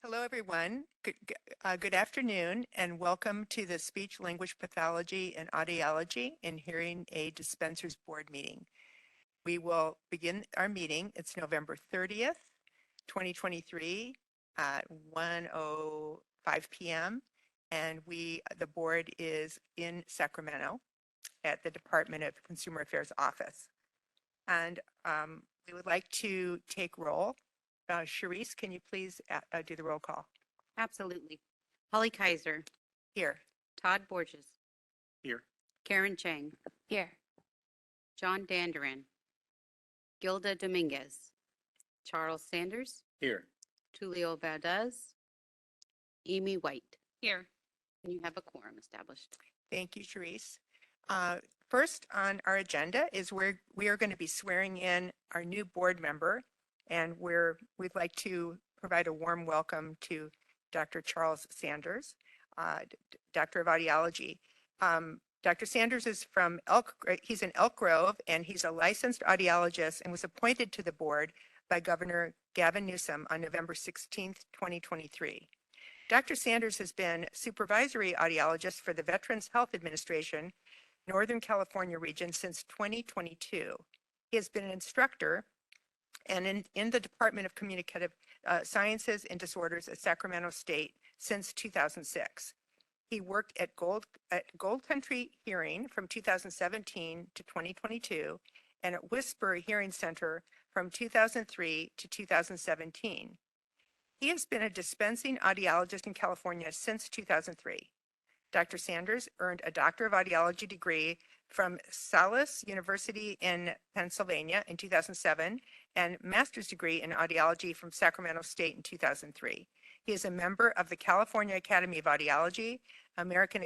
Hello, everyone. Good afternoon, and welcome to the Speech Language Pathology and Audiology and Hearing Aid Dispensers Board meeting. We will begin our meeting. It's November 30th, 2023 at 1:05 p.m. And the board is in Sacramento at the Department of Consumer Affairs office. And we would like to take roll. Charisse, can you please do the roll call? Absolutely. Holly Kaiser. Here. Todd Borges. Here. Karen Chang. Here. John Danderin. Gilda Dominguez. Charles Sanders. Here. Tulio Valdez. Amy White. Here. And you have a quorum established. Thank you, Charisse. First on our agenda is we are going to be swearing in our new board member, and we'd like to provide a warm welcome to Dr. Charles Sanders, Doctor of Audiology. Dr. Sanders is from he's in Elk Grove, and he's a licensed audiologist and was appointed to the board by Governor Gavin Newsom on November 16th, 2023. Dr. Sanders has been supervisory audiologist for the Veterans Health Administration, Northern California region since 2022. He has been an instructor and in the Department of Communicative Sciences and Disorders at Sacramento State since 2006. He worked at Gold Country Hearing from 2017 to 2022 and at Whisper Hearing Center from 2003 to 2017. He has been a dispensing audiologist in California since 2003. Dr. Sanders earned a Doctor of Audiology degree from Salus University in Pennsylvania in 2007 and master's degree in audiology from Sacramento State in 2003. He is a member of the California Academy of Audiology, American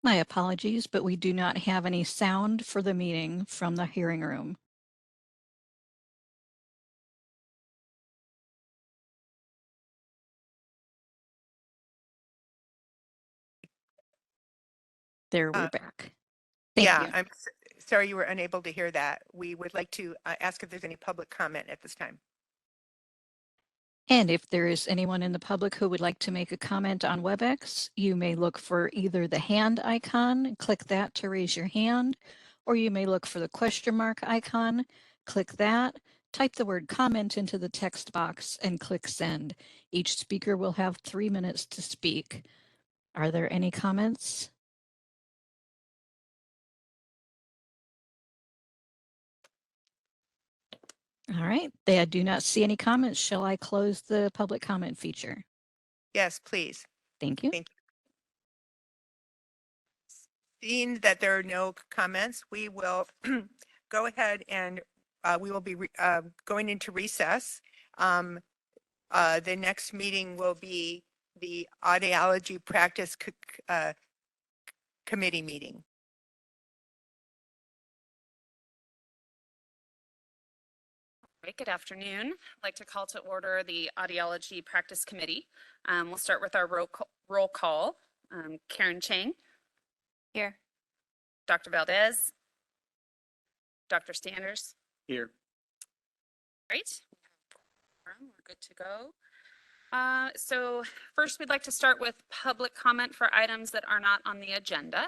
My apologies, but we do not have any sound for the meeting from the hearing room. There, we're back. Thank you. I'm sorry you were unable to hear that. We would like to ask if there's any public comment at this time. And if there is anyone in the public who would like to make a comment on WebEx, you may look for either the hand icon, click that to raise your hand, or you may look for the question mark icon, click that, type the word comment into the text box and click send. Each speaker will have 3 minutes to speak. Are there any comments? All right, I do not see any comments. Shall I close the public comment feature? Yes, please. Thank you. Thank you. Seeing that there are no comments, we will go ahead and we will be going into recess. The next meeting will be the Audiology Practice Committee meeting. Good afternoon. I'd like to call to order the Audiology Practice Committee. We'll start with our roll call. Karen Chang. Here. Dr. Valdez. Dr. Sanders. Here. Great. We're good to go. So first, we'd like to start with public comment for items that are not on the agenda.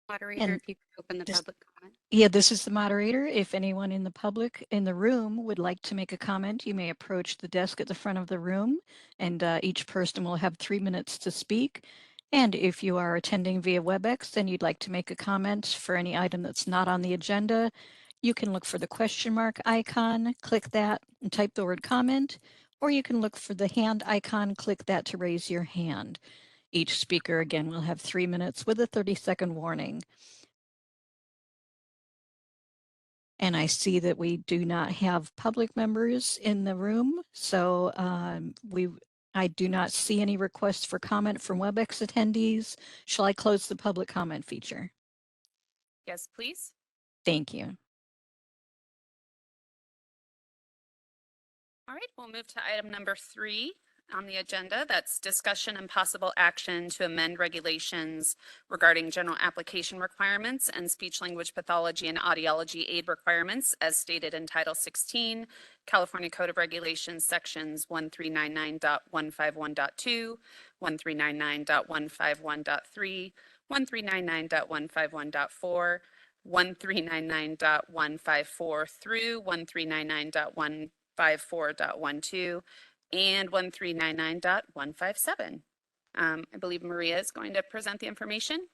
Moderator, And if you could open the just- public comment. Yeah, this is the moderator. If anyone in the public in the room would like to make a comment, you may approach the desk at the front of the room, and each person will have 3 minutes to speak. And if you are attending via WebEx and you'd like to make a comment for any item that's not on the agenda, you can look for the question mark icon, click that and type the word comment, or you can look for the hand icon, click that to raise your hand. Each speaker again will have 3 minutes with a 30-second warning. And I see that we do not have public members in the room, so I do not see any requests for comment from WebEx attendees. Shall I close the public comment feature? Yes, please. Thank you. All right, we'll move to item number 3 on the agenda. That's discussion and possible action to amend regulations regarding general application requirements and speech language pathology and audiology aid requirements as stated in Title 16, California Code of Regulations, sections 1399.151.2, 1399.151.3, 1399.151.4, 1399.154 through 1399.154.12 and 1399.157. I believe Maria is going to present the information.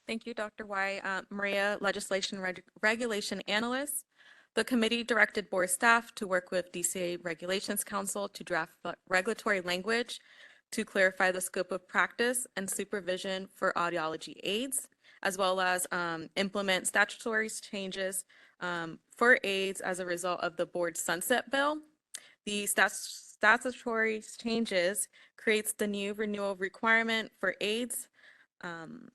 Thank you, Dr. Y. Maria, Legislation Regulation Analyst. The committee directed board staff to work with DCA Regulations Council to draft regulatory language to clarify the scope of practice and supervision for audiology aids, as well as implement statutory changes for aids as a result of the board sunset bill. The statutory changes creates the new renewal requirement for aids. And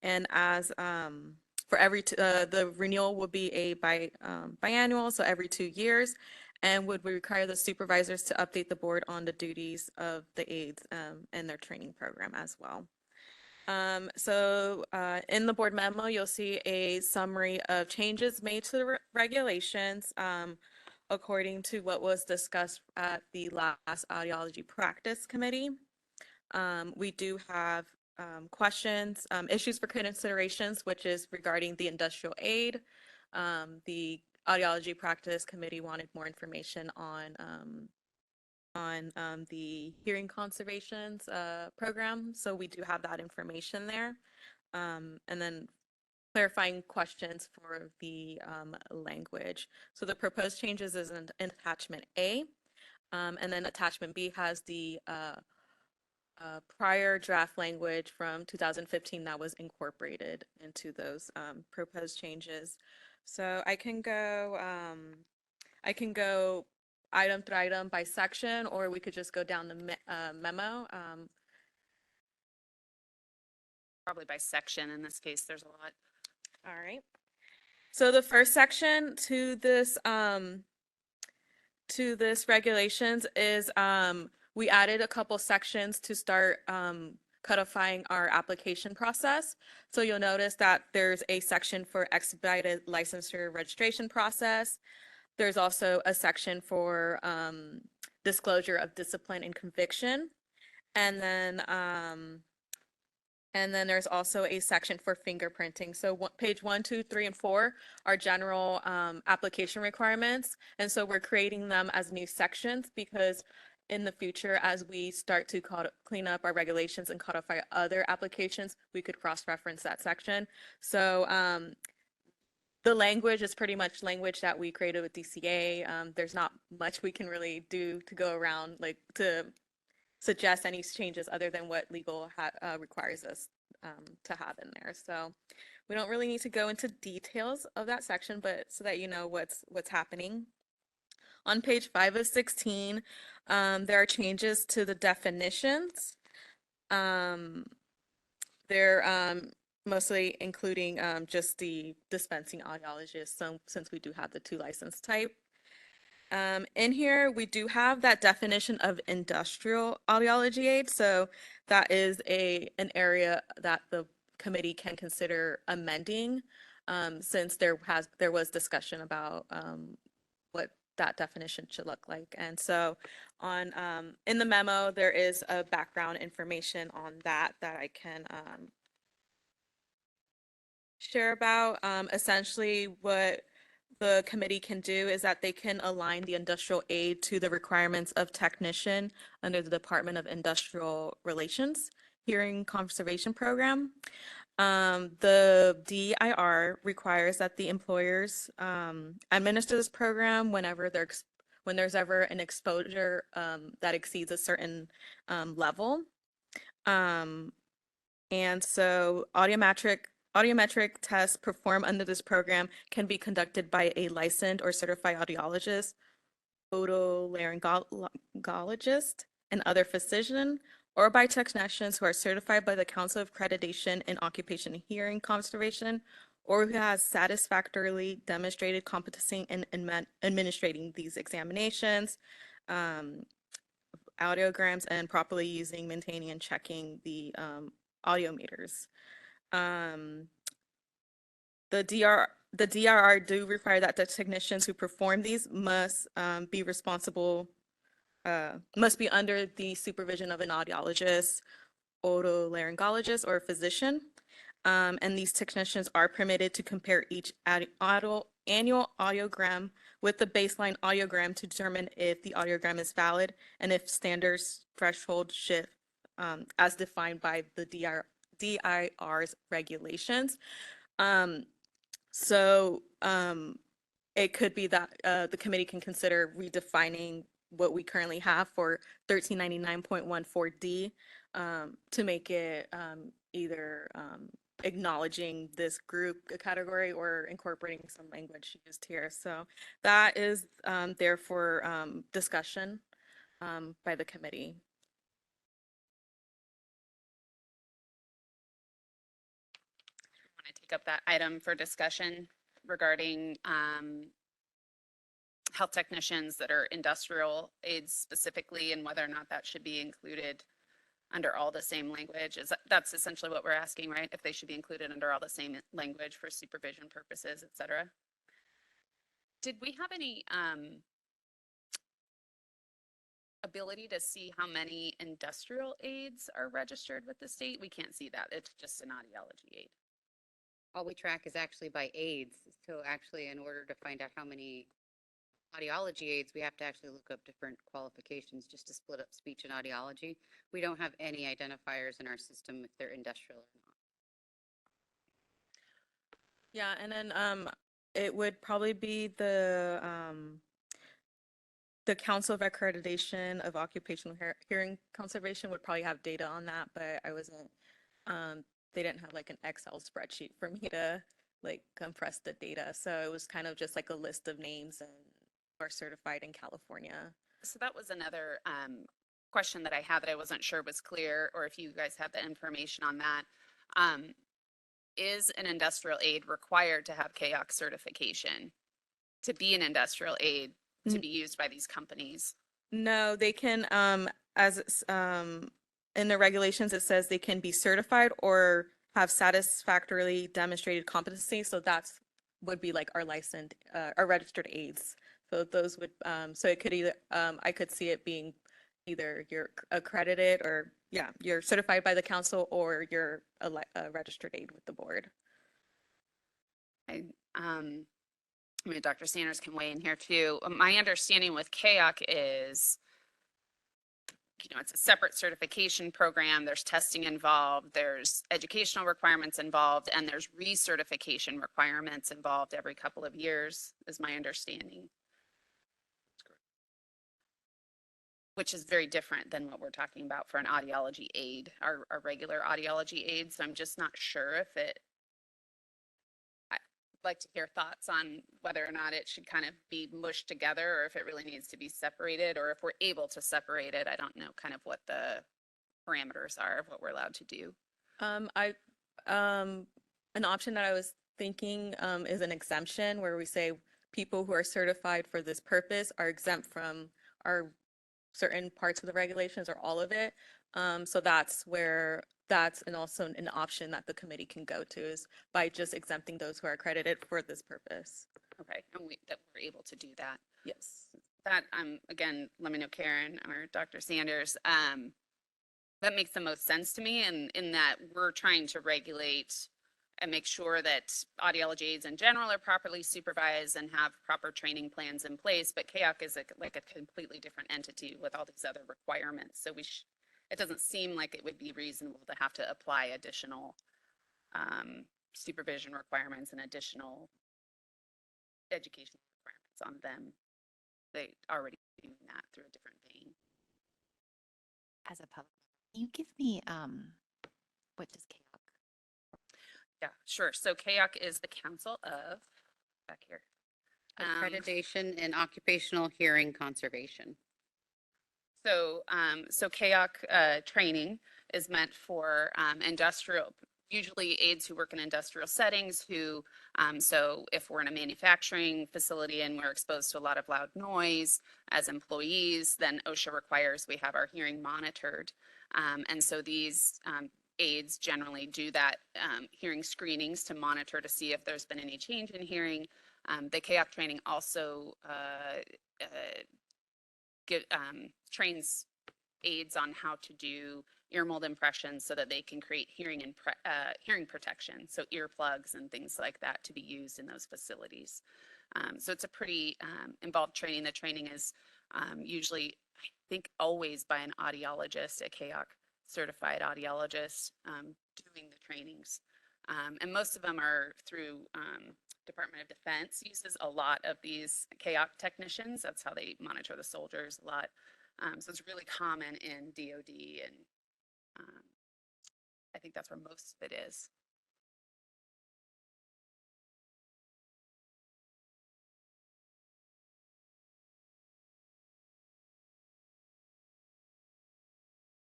as for the renewal will be a biannual, so every 2 years, and would require the supervisors to update the board on the duties of the aides and their training program as well. In the board memo, you'll see a summary of changes made to the regulations according to what was discussed at the last audiology practice committee. We do have questions, issues for considerations, which is regarding the industrial aid. The audiology practice committee wanted more information on the hearing conservations program. So we do have that information there. And then clarifying questions for the language. So the proposed changes is in attachment A. And then attachment B has the prior draft language from 2015 that was incorporated into those proposed changes. So I can go item through item by section, or we could just go down the memo. Probably by section in this case, there's a lot. All right. So the first section to this regulations is we added a couple sections to start codifying our application process. So you'll notice that there's a section for expedited licensure registration process. There's also a section for disclosure of discipline and conviction. And then there's also a section for fingerprinting. So page 1, 2, 3, and 4 are general application requirements. And so we're creating them as new sections because in the future, as we start to clean up our regulations and codify other applications, we could cross-reference that section. So the language is pretty much language that we created with DCA. There's not much we can really do to go around, like to suggest any changes other than what legal requires us to have in there. So we don't really need to go into details of that section, but so that you know what's happening. On page 5 of 16, there are changes to the definitions. They're mostly including just the dispensing audiologist, so since we do have the 2 license type. In here, we do have that definition of industrial audiology aid. So that is an area that the committee can consider amending. since there was discussion about what that definition should look like. And so on in the memo, there is a background information on that I can share about. Essentially, what the committee can do is that they can align the industrial aid to the requirements of technician under the Department of Industrial Relations Hearing Conservation Program. The DIR requires that the employers administer this program whenever when there's ever an exposure that exceeds a certain level. And so audiometric tests performed under this program can be conducted by a licensed or certified audiologist, otolaryngologist, and other physician, or by technicians who are certified by the Council of Accreditation in Occupation Hearing Conservation, or who has satisfactorily demonstrated competency in administrating these examinations, audiograms, and properly using, maintaining, and checking the audio meters. The DRR do require that the technicians who perform these must be responsible, must be under the supervision of an audiologist, otolaryngologist, or a physician. And these technicians are permitted to compare each annual audiogram with the baseline audiogram to determine if the audiogram is valid and if standards threshold shift as defined by the DIR's regulations. It could be that the committee can consider redefining what we currently have for 1399.14D to make it either acknowledging this group category or incorporating some language used here. So that is there for discussion by the committee. Want to take up that item for discussion regarding health technicians that are industrial aides specifically, and whether or not that should be included under all the same language. That's essentially what we're asking, right? If they should be included under all the same language for supervision purposes, et cetera. Did we have any ability to see how many industrial aides are registered with the state? We can't see that. It's just an audiology aid. All we track is actually by aides. So actually, in order to find out how many audiology aides, we have to actually look up different qualifications just to split up speech and audiology. We don't have any identifiers in our system if they're industrial or not. Yeah, and then it would probably be the Council of Accreditation of Occupational Hearing Conservation would probably have data on that, but I wasn't, they didn't have like an Excel spreadsheet for me to like compress the data. So it was kind of just like a list of names and are certified in California. So that was another question that I had that I wasn't sure was clear, or if you guys have the information on that. Is an industrial aid required to have KOC certification to be an industrial aid to be used by these companies? No, they can, as in the regulations, it says they can be certified or have satisfactorily demonstrated competency. So that's would be like our licensed, our registered aides. So those would, so it could either, I could see it being either you're accredited or yeah, you're certified by the council or you're a registered aide with the board. I mean, Dr. Sanders can weigh in here too. My understanding with KOC is, you know, it's a separate certification program. There's testing involved, there's educational requirements involved, and there's recertification requirements involved every couple of years, is my understanding. Which is very different than what we're talking about for an audiology aid, our regular audiology aid. So I'm just not sure if I'd like to hear thoughts on whether or not it should kind of be mushed together or if it really needs to be separated, or if we're able to separate it. I don't know kind of what the parameters are of what we're allowed to do. An option that I was thinking is an exemption where we say people who are certified for this purpose are exempt from our certain parts of the regulations or all of it. So that's where that's also an option that the committee can go to is by just exempting those who are accredited for this purpose. Okay, and that we're able to do that. Yes. That, again, let me know, Karen or Dr. Sanders, that makes the most sense to me in that we're trying to regulate and make sure that audiology aides in general are properly supervised and have proper training plans in place, but KAOC is like a completely different entity with all these other requirements. So it doesn't seem like it would be reasonable to have to apply additional supervision requirements and additional education requirements on them. They already doing that through a different vein. As a public, can you give me what does KAOC? Yeah, sure. So KAOC is the Council of, back here. Accreditation and occupational hearing conservation. So KAOC training is meant for usually aides who work in industrial settings who, so if we're in a manufacturing facility and we're exposed to a lot of loud noise as employees, then OSHA requires we have our hearing monitored. And so these aides generally do that hearing screenings to monitor to see if there's been any change in hearing. The KAOC training also trains aides on how to do ear mold impressions so that they can create hearing protection, so earplugs and things like that to be used in those facilities. So it's a pretty involved training. The training is usually, I think, always by an audiologist, a KAOC certified audiologist doing the trainings. And most of them are through Department of Defense uses a lot of these KAOC technicians. That's how they monitor the soldiers a lot. So it's really common in DOD, and I think that's where most of it is.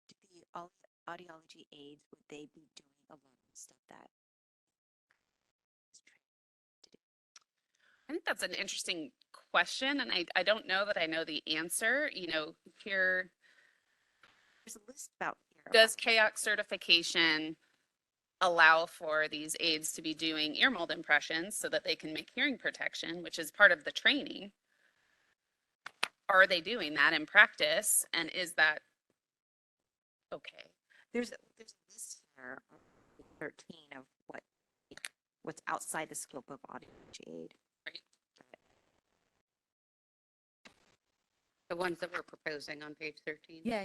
Do the audiology aides, would they be doing a lot of stuff that is trained to do? I think that's an interesting question, and I don't know that I know the answer. You know, here, There's a list about here. does KAOC certification allow for these aides to be doing ear mold impressions so that they can make hearing protection, which is part of the training? Are they doing that in practice, and is that okay? There's a list here on page 13 of what's outside the scope of audiology aid. Right. The ones that we're proposing on page 13. Yeah.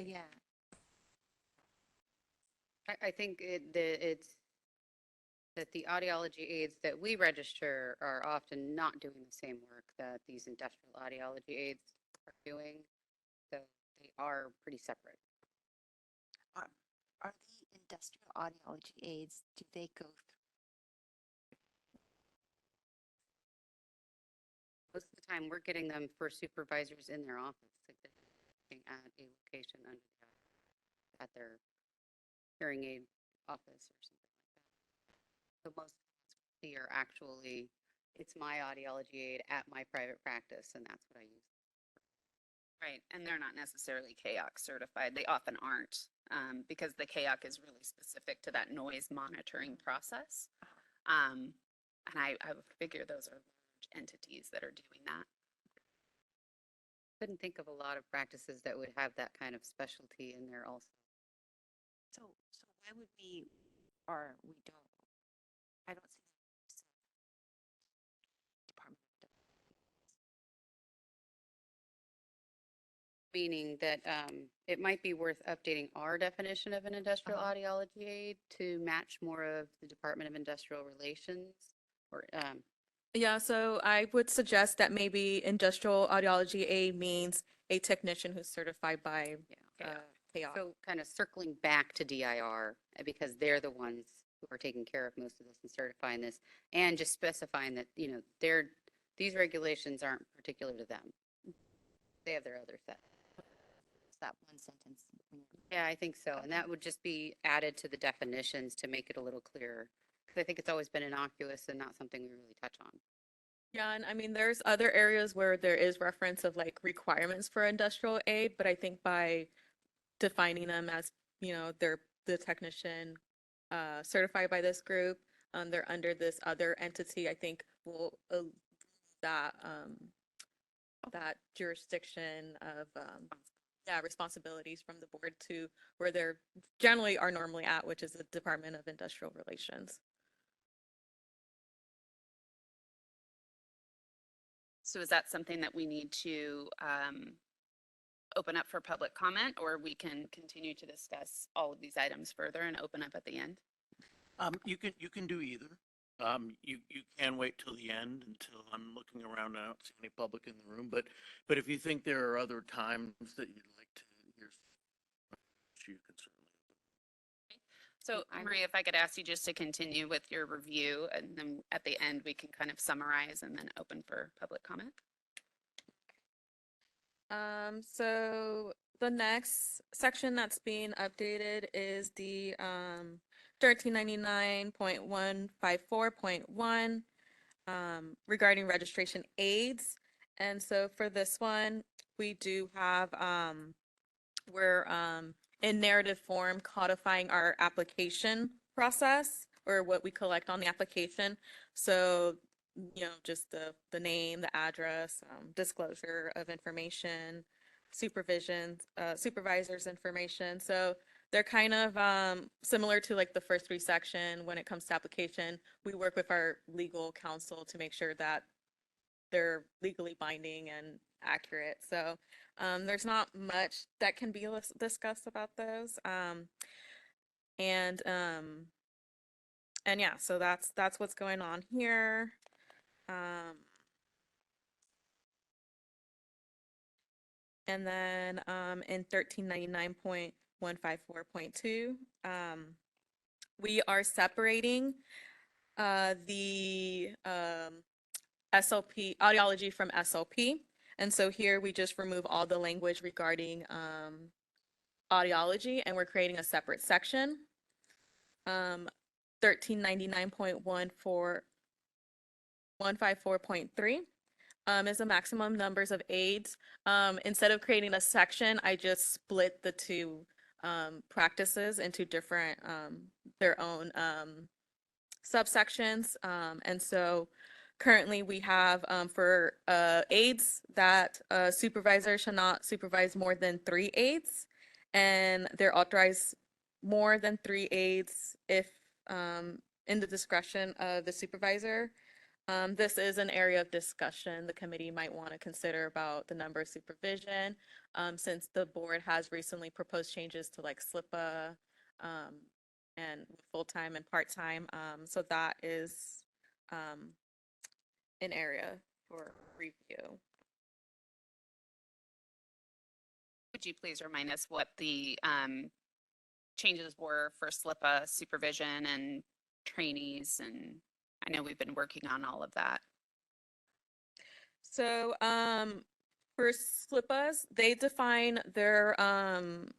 I think it's that the audiology aides that we register are often not doing the same work that these industrial audiology aides are doing. So they are pretty separate. Are the industrial audiology aides, do they go through? Most of the time, we're getting them for supervisors in their office, like they're working at a location under at their hearing aid office or something like that. So most are actually, it's my audiology aid at my private practice, and that's what I use. Right, and they're not necessarily KAOC certified. They often aren't because the KAOC is really specific to that noise monitoring process. And I would figure those are large entities that are doing that. Couldn't think of a lot of practices that would have that kind of specialty in there also. So why would we, or we don't? I don't see the Department of Meaning that it might be worth updating our definition of an industrial audiology aid to match more of the Department of Industrial Relations or Yeah, so I would suggest that maybe industrial audiology aid means a technician who's certified by KAOC. so kind of circling back to DIR because they're the ones who are taking care of most of this and certifying this, and just specifying that, you know, these regulations aren't particular to them. They have their other set. that one sentence. Yeah, I think so. And that would just be added to the definitions to make it a little clearer. Because I think it's always been innocuous and not something we really touch on. Yeah, and I mean, there's other areas where there is reference of like requirements for industrial aid, but I think by defining them as, you know, they're the technician certified by this group. They're under this other entity, I think will that that jurisdiction of yeah, responsibilities from the board to where they're generally are normally at, which is the Department of Industrial Relations. So is that something that we need to open up for public comment, or we can continue to discuss all of these items further and open up at the end? You can do either. You can wait till the end until I'm looking around. I don't see any public in the room, but if you think there are other times that you'd like to hear, you can certainly. So Maria, if I could ask you just to continue with your review, and then at the end, we can kind of summarize and then open for public comment. So the next section that's being updated is the 1399.154.1 regarding registration aids. And so for this one, we do have we're in narrative form codifying our application process or what we collect on the application. So just the name, the address, disclosure of information, supervisor's information. So they're kind of similar to like the first three section when it comes to application. We work with our legal counsel to make sure that they're legally binding and accurate. So there's not much that can be discussed about those. And yeah, so that's what's going on here. And then in 1399.154.2, we are separating the SLP audiology from SLP. And so here we just remove all the language regarding audiology, and we're creating a separate section. 1399.154.3 is the maximum numbers of aids. Instead of creating a section, I just split the two practices into different, their own subsections. And so currently we have for aides that a supervisor shall not supervise more than 3 aides, and they're authorized more than 3 aides if in the discretion of the supervisor. This is an area of discussion the committee might want to consider about the number of supervision, since the board has recently proposed changes to like SLIPA and full-time and part-time. So that is an area for review. Would you please remind us what the changes were for SLIPA supervision and trainees? And I know we've been working on all of that. So for SLIPAs, they define their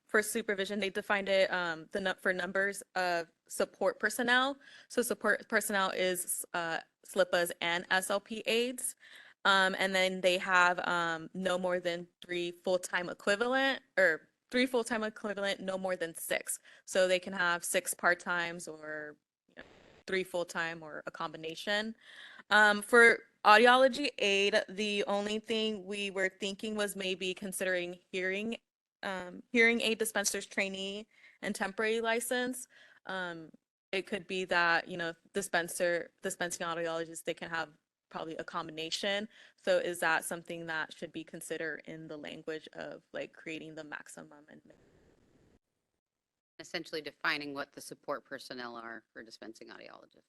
for supervision, they defined it for numbers of support personnel. So support personnel is SLIPAs and SLP aides. And then they have no more than 3 full-time equivalent, or 3 full-time equivalent, no more than 6. So they can have 6 part-times or 3 full-time or a combination. For audiology aid, the only thing we were thinking was maybe considering hearing aid dispensers trainee and temporary license. It could be that, dispensing audiologists, they can have probably a combination. So is that something that should be considered in the language of like creating the maximum and Essentially defining what the support personnel are for dispensing audiologists.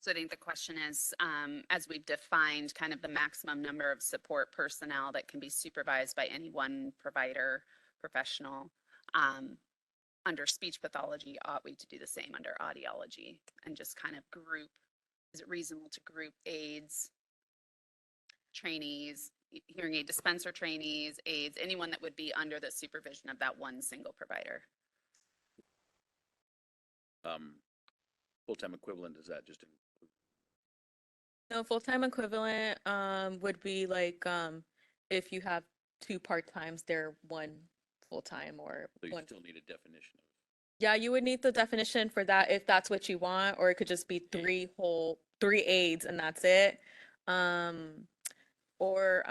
So I think the question is, as we've defined kind of the maximum number of support personnel that can be supervised by any one provider, professional, under speech pathology, ought we to do the same under audiology and just kind of group, is it reasonable to group aides, trainees, hearing aid dispenser trainees, aides, anyone that would be under the supervision of that one single provider? Full-time equivalent, is that just no, full-time equivalent would be like if you have two part-times, they're one full-time or So you one. still need a definition of. Yeah, you would need the definition for that if that's what you want, or it could just be three aides and that's it. Um, or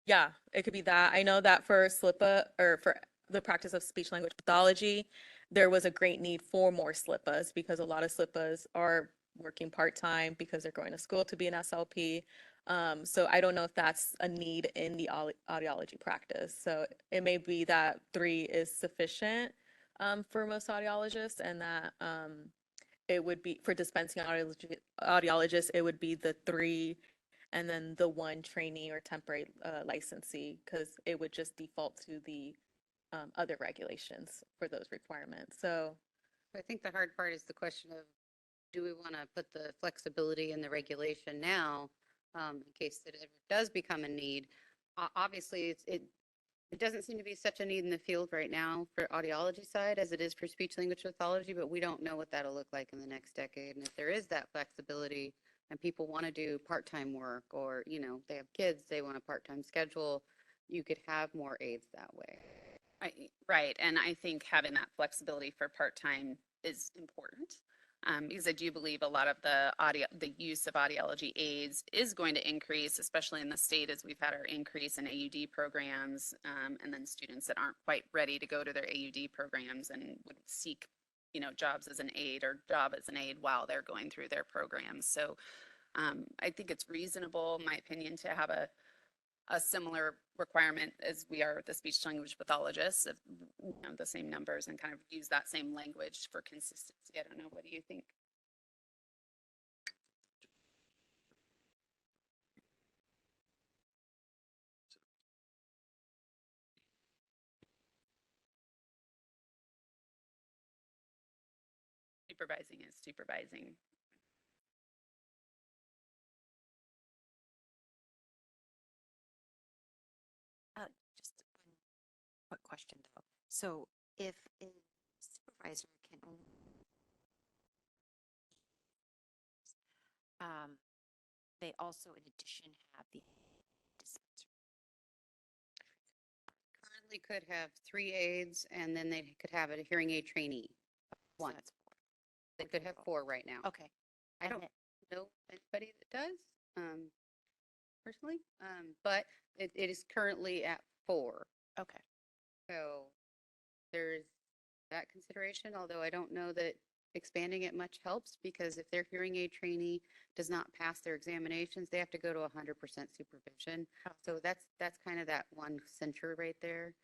yeah, it could be that. I know that for SLIPA or for the practice of speech language pathology, there was a great need for more SLIPAs because a lot of SLIPAs are working part-time because they're going to school to be an SLP. So I don't know if that's a need in the audiology practice. So it may be that three is sufficient for most audiologists, and that it would be for dispensing audiologists, it would be the three and then the one trainee or temporary licensee, because it would just default to the other regulations for those requirements. So I think the hard part is the question of, do we want to put the flexibility in the regulation now, in case that it does become a need? Obviously, it doesn't seem to be such a need in the field right now for audiology side as it is for speech language pathology, but we don't know what that'll look like in the next decade. And if there is that flexibility and people want to do part-time work, or, you know, they have kids, they want a part-time schedule, you could have more aides that way. Right, and I think having that flexibility for part-time is important. Because I do believe a lot of the use of audiology aids is going to increase, especially in the state as we've had our increase in AUD programs, and then students that aren't quite ready to go to their AUD programs and would seek, you know, jobs as an aide or job as an aide while they're going through their programs. So I think it's reasonable, in my opinion, to have a similar requirement as we are the speech language pathologists, of, you know, the same numbers, and kind of use that same language for consistency. I don't know. What do you think? Supervising is supervising. Just one quick question though. So if a supervisor can only, they also in addition have the dispenser. Currently could have 3 aides, and then they could have a hearing aid trainee. So One. that's four. They could have 4 right now. Okay. I And don't then- know anybody that does, personally, but it is currently at 4. Okay. So there's that consideration, although I don't know that expanding it much helps, because if their hearing aid trainee does not pass their examinations, they have to go to 100% supervision. Oh. So that's kind of that one center right there.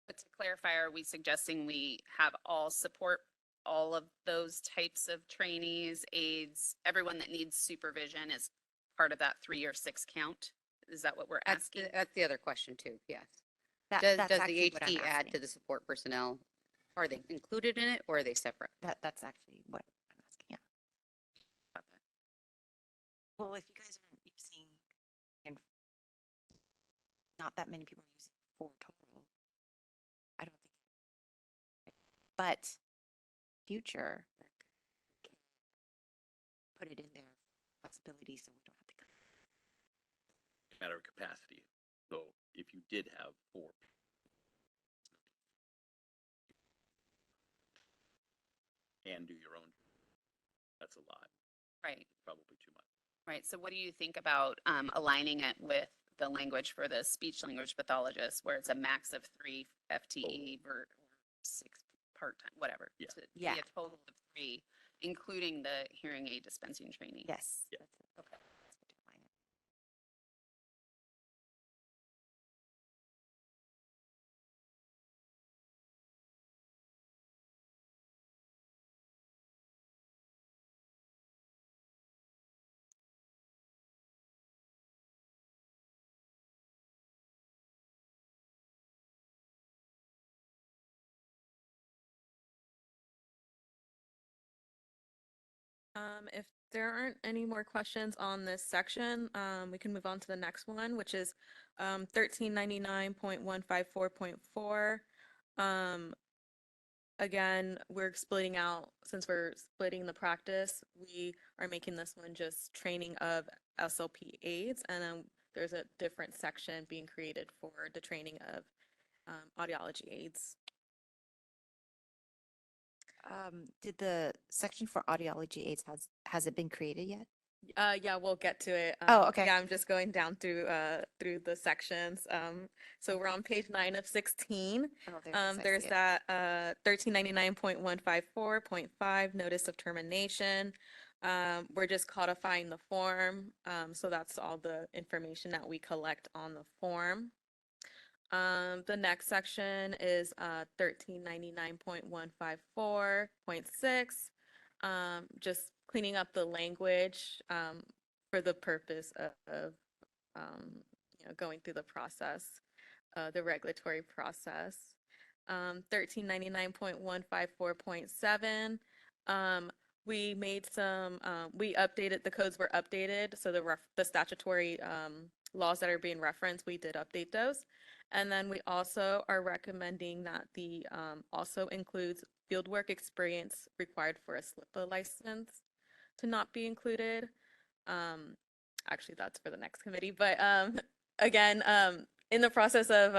But to clarify, are we suggesting we have all support all of those types of trainees, aides, everyone that needs supervision as part of that 3 or 6 count? Is that what we're asking? That's the other question too, yes. That's Does the actually what I'm HT add to asking. the support personnel? Are they included in it, or are they separate? That's actually what I'm asking. Yeah. Well, if you guys aren't using, and not that many people are using 4 total, I don't think. But future, can put it in there, flexibility, so we don't have to. Matter of capacity. So if you did have 4 and do your own, that's a lot, Right, probably too much. right. So what do you think about aligning it with the language for the speech language pathologist, where it's a max of 3 FTE or 6 part-time, whatever? Yeah. To Yeah. be a total of 3, including the hearing aid dispensing trainee. Yes. Yeah. That's it. Okay. That's what define it. If there aren't any more questions on this section, we can move on to the next one, which is 1399.154.4. Again, we're splitting out, since we're splitting the practice, we are making this one just training of SLP aides, and then there's a different section being created for the training of audiology aids. Did the section for audiology aids has it been created yet? Yeah, we'll get to it. Oh, okay. Yeah, I'm just going down through the sections. So we're on page 9 of 16. Oh, there it is. I There's see it. that 1399.154.5 notice of termination. We're just codifying the form. So that's all the information that we collect on the form. The next section is 1399.154.6. Just cleaning up the language for the purpose of going through the process, the regulatory process. 1399.154.7. We made some, we updated, the codes were updated. So the statutory laws that are being referenced, we did update those. And then we also are recommending that the also includes fieldwork experience required for a SLIPA license to not be included. Actually, that's for the next committee. But again, in the process of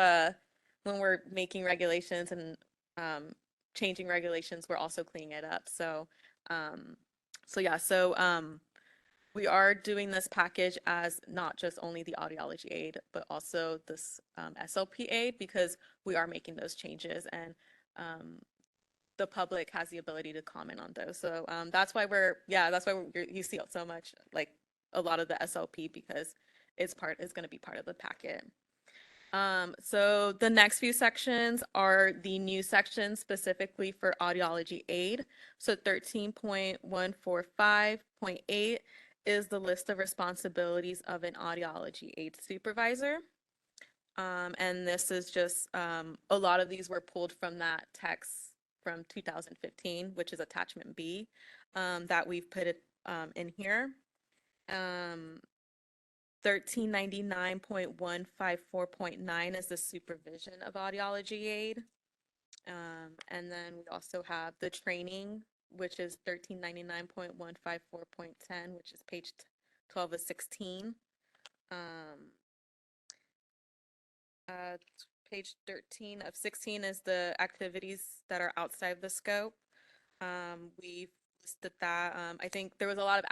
when we're making regulations and changing regulations, we're also cleaning it up. So we are doing this package as not just only the audiology aid, but also this SLP aid, because we are making those changes, and the public has the ability to comment on those. So that's why you see so much, like a lot of the SLP, because it's going to be part of the packet. So the next few sections are the new sections specifically for audiology aid. So 13.145.8 is the list of responsibilities of an audiology aid supervisor. And this is just, a lot of these were pulled from that text from 2015, which is attachment B, that we've put it in here. 1399.154.9 is the supervision of audiology aid. And then we also have the training, which is 1399.154.10, which is page 12 of 16. Page 13 of 16 is the activities that are outside of the scope. We've listed that. I think there was a lot of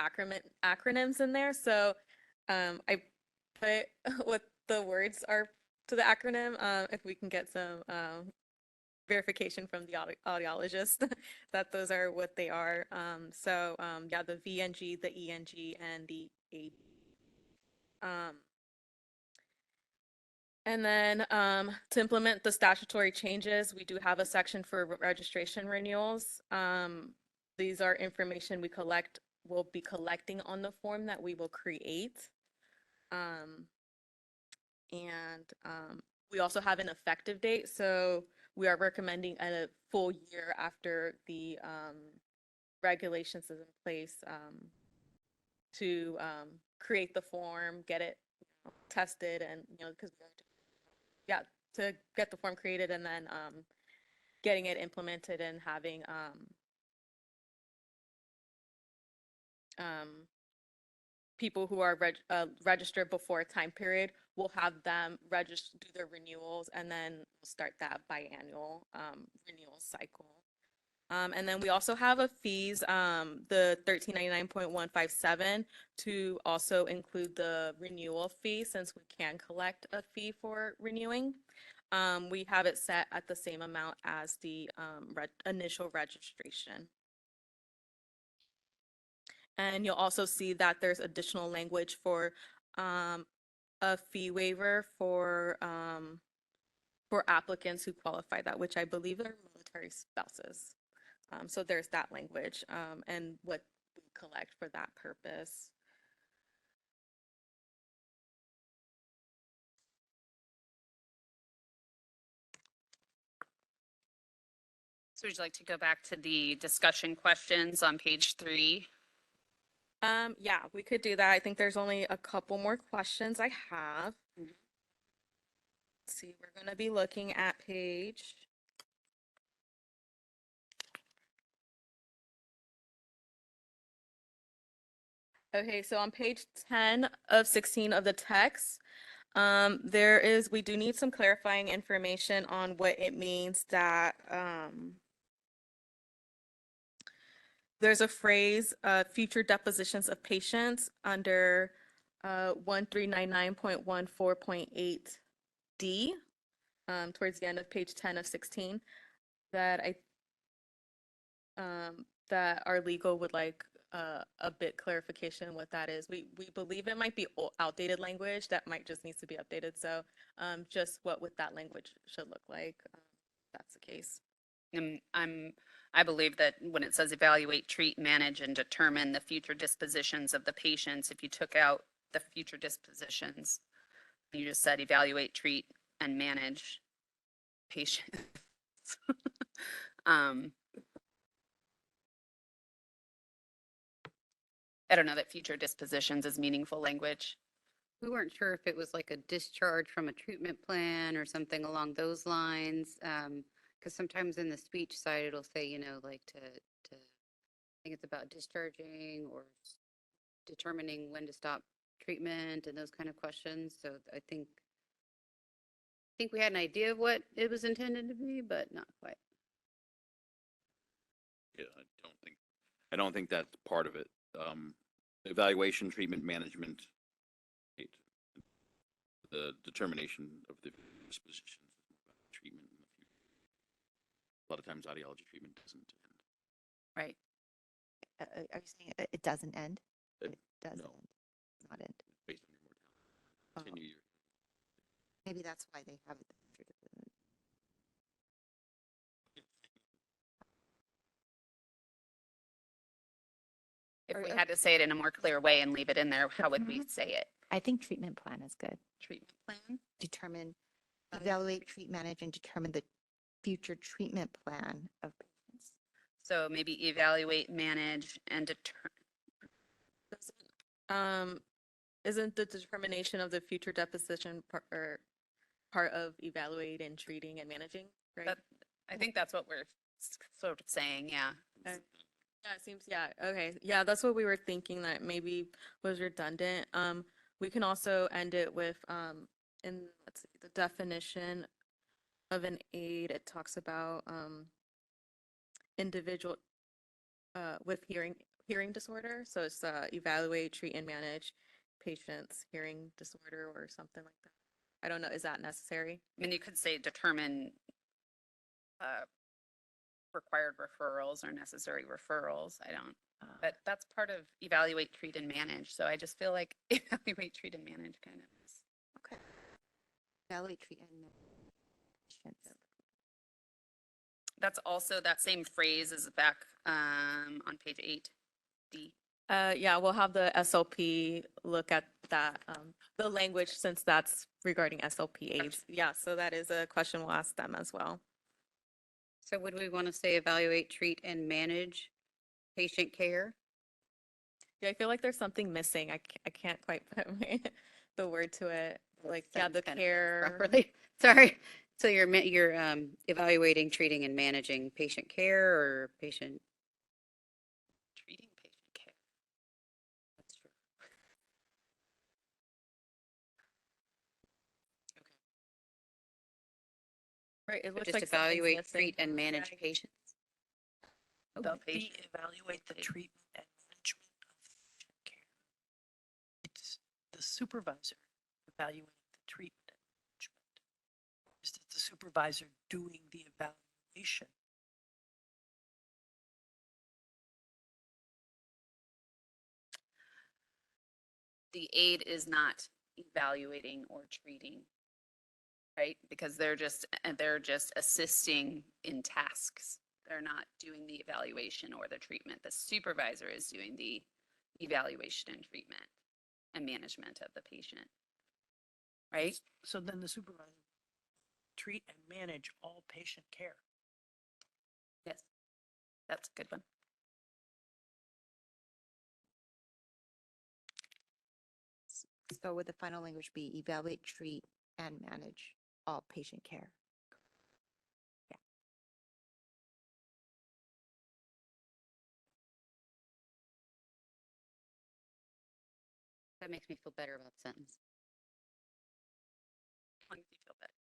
acronyms in there, so I put what the words are to the acronym. If we can get some verification from the audiologist that those are what they are. Yeah, the VNG, the ENG, and the AD. And then to implement the statutory changes, we do have a section for registration renewals. These are information we'll be collecting on the form that we will create. We also have an effective date. So we are recommending a full year after the regulations is in place to create the form, get it tested, and because to get the form created, and then getting it implemented and having people who are registered before a time period, we'll have them do their renewals, and then we'll start that biannual renewal cycle. And then we also have a fees, the 1399.157, to also include the renewal fee, since we can collect a fee for renewing. We have it set at the same amount as the initial registration. And you'll also see that there's additional language for a fee waiver for applicants who qualify that, which I believe are military spouses. So there's that language and what we collect for that purpose. So would you like to go back to the discussion questions on page 3? Yeah, we could do that. I think there's only a couple more questions I have. Let's see, we're going to be looking at page. Okay, so on page 10 of 16 of the text, we do need some clarifying information on what it means that, there's a phrase, future depositions of patients under, 1399.14.8D, towards the end of page 10 of 16, that that our legal would like a bit clarification what that is. We believe it might be outdated language that might just needs to be updated. So just what would that language should look like? That's the case. I believe that when it says evaluate, treat, manage, and determine the future dispositions of the patients, if you took out the future dispositions, you just said evaluate, treat, and manage patients. I don't know that future dispositions is meaningful language. We weren't sure if it was like a discharge from a treatment plan or something along those lines. Because sometimes in the speech side, it'll say, you know, like I think it's about discharging or determining when to stop treatment and those kind of questions. So I think we had an idea of what it was intended to be, but not quite. Yeah, I don't think that's part of it. Evaluation, treatment, management, right, the determination of the dispositions, treatment in the future. A lot of times audiology treatment doesn't end. Right. Are you saying it doesn't end? It- It doesn't no. end, not end. Based on your mortality. Oh, Continue your maybe that's why they have it. If Or- we or- had to say it in a more clear way and leave it in there, how would we say it? I think treatment plan is good. Treatment plan? Determine, evaluate, treat, manage, and determine the future treatment plan of patients. So maybe evaluate, manage, and determine. Isn't the determination of the future deposition part of evaluating, treating, and managing, right? That, I think that's what we're sort of saying, yeah. Okay. Yeah, it seems, yeah, okay. Yeah, that's what we were thinking that maybe was redundant. We can also end it with, in, let's see, the definition of an aid, it talks about, individual, with hearing disorder. So it's, evaluate, treat, and manage patients' hearing disorder or something like that. I don't know, is that necessary? I mean, you could say determine required referrals or necessary referrals. I don't, but that's part of evaluate, treat, and manage. So I just feel like evaluate, treat, and manage kind of is. Okay. Evaluate, treat, and manage patients. That's also, that same phrase is back on page 8D. Yeah, we'll have the SLP look at that, the language, since that's regarding SLP aids. Yeah, so that is a question we'll ask them as well. So would we want to say evaluate, treat, and manage patient care? Yeah, I feel like there's something missing. I can't quite put the word to it. Like, yeah, the Sentence kind of care. properly. Sorry. So you're evaluating, treating, and managing patient care or patient. Treating patient care. That's true. Right, it looks Just like something's evaluate, missing. treat, and manage Yeah, patients. The Would be patient. evaluate the treatment and management of patient care. It's the supervisor evaluating the treatment and management. Is it the supervisor doing the evaluation? The aid is not evaluating or treating, right? Because they're just assisting in tasks. They're not doing the evaluation or the treatment. The supervisor is doing the evaluation and treatment and management of the patient. Right? So then the supervisor treat and manage all patient care. Yes. That's a good one. So would the final language be evaluate, treat, and manage all patient care? That makes me feel better about the sentence. As long as you feel better.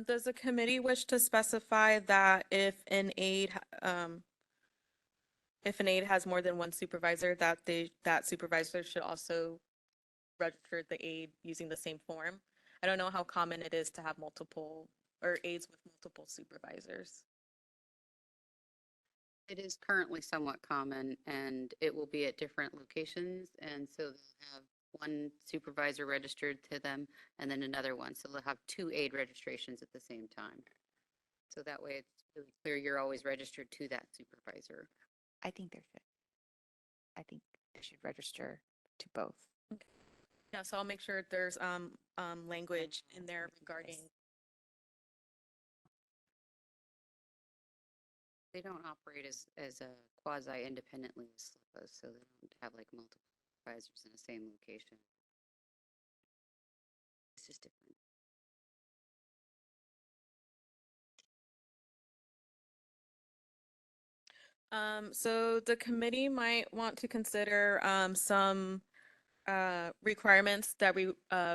Does the committee wish to specify that if an aide has more than one supervisor, that supervisor should also register the aide using the same form? I don't know how common it is to have multiple or aides with multiple supervisors. It is currently somewhat common and it will be at different locations. And so they'll have one supervisor registered to them and then another one. So they'll have two aid registrations at the same time. So that way it's really clear you're always registered to that supervisor. I think there should. I think they should register to both. Yeah, so I'll make sure there's language in there regarding. They don't operate as a quasi independently as SLPAs, so they don't have like multiple supervisors in the same location. It's just different. So the committee might want to consider some requirements that we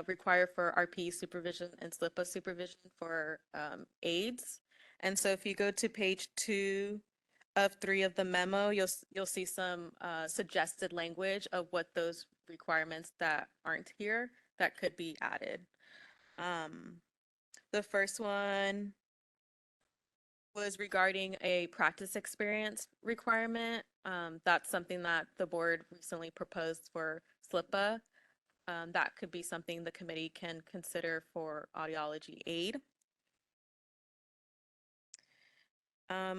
require for RP supervision and SLPA supervision for aides. And so if you go to page 2 of 3 of the memo, you'll see some suggested language of what those requirements that aren't here that could be added. The first one was regarding a practice experience requirement. That's something that the board recently proposed for SLPA. That could be something the committee can consider for audiology aid.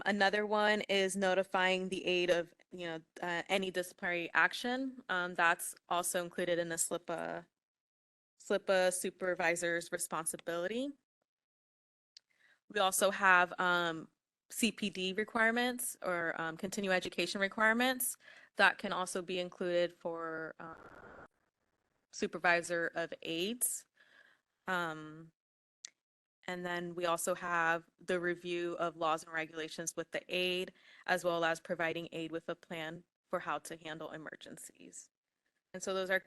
Another one is notifying the aid of, any disciplinary action. That's also included in the SLPA supervisor's responsibility. We also have CPD requirements or continuing education requirements that can also be included for supervisor of aides. And then we also have the review of laws and regulations with the aid, as well as providing aid with a plan for how to handle emergencies. And so those are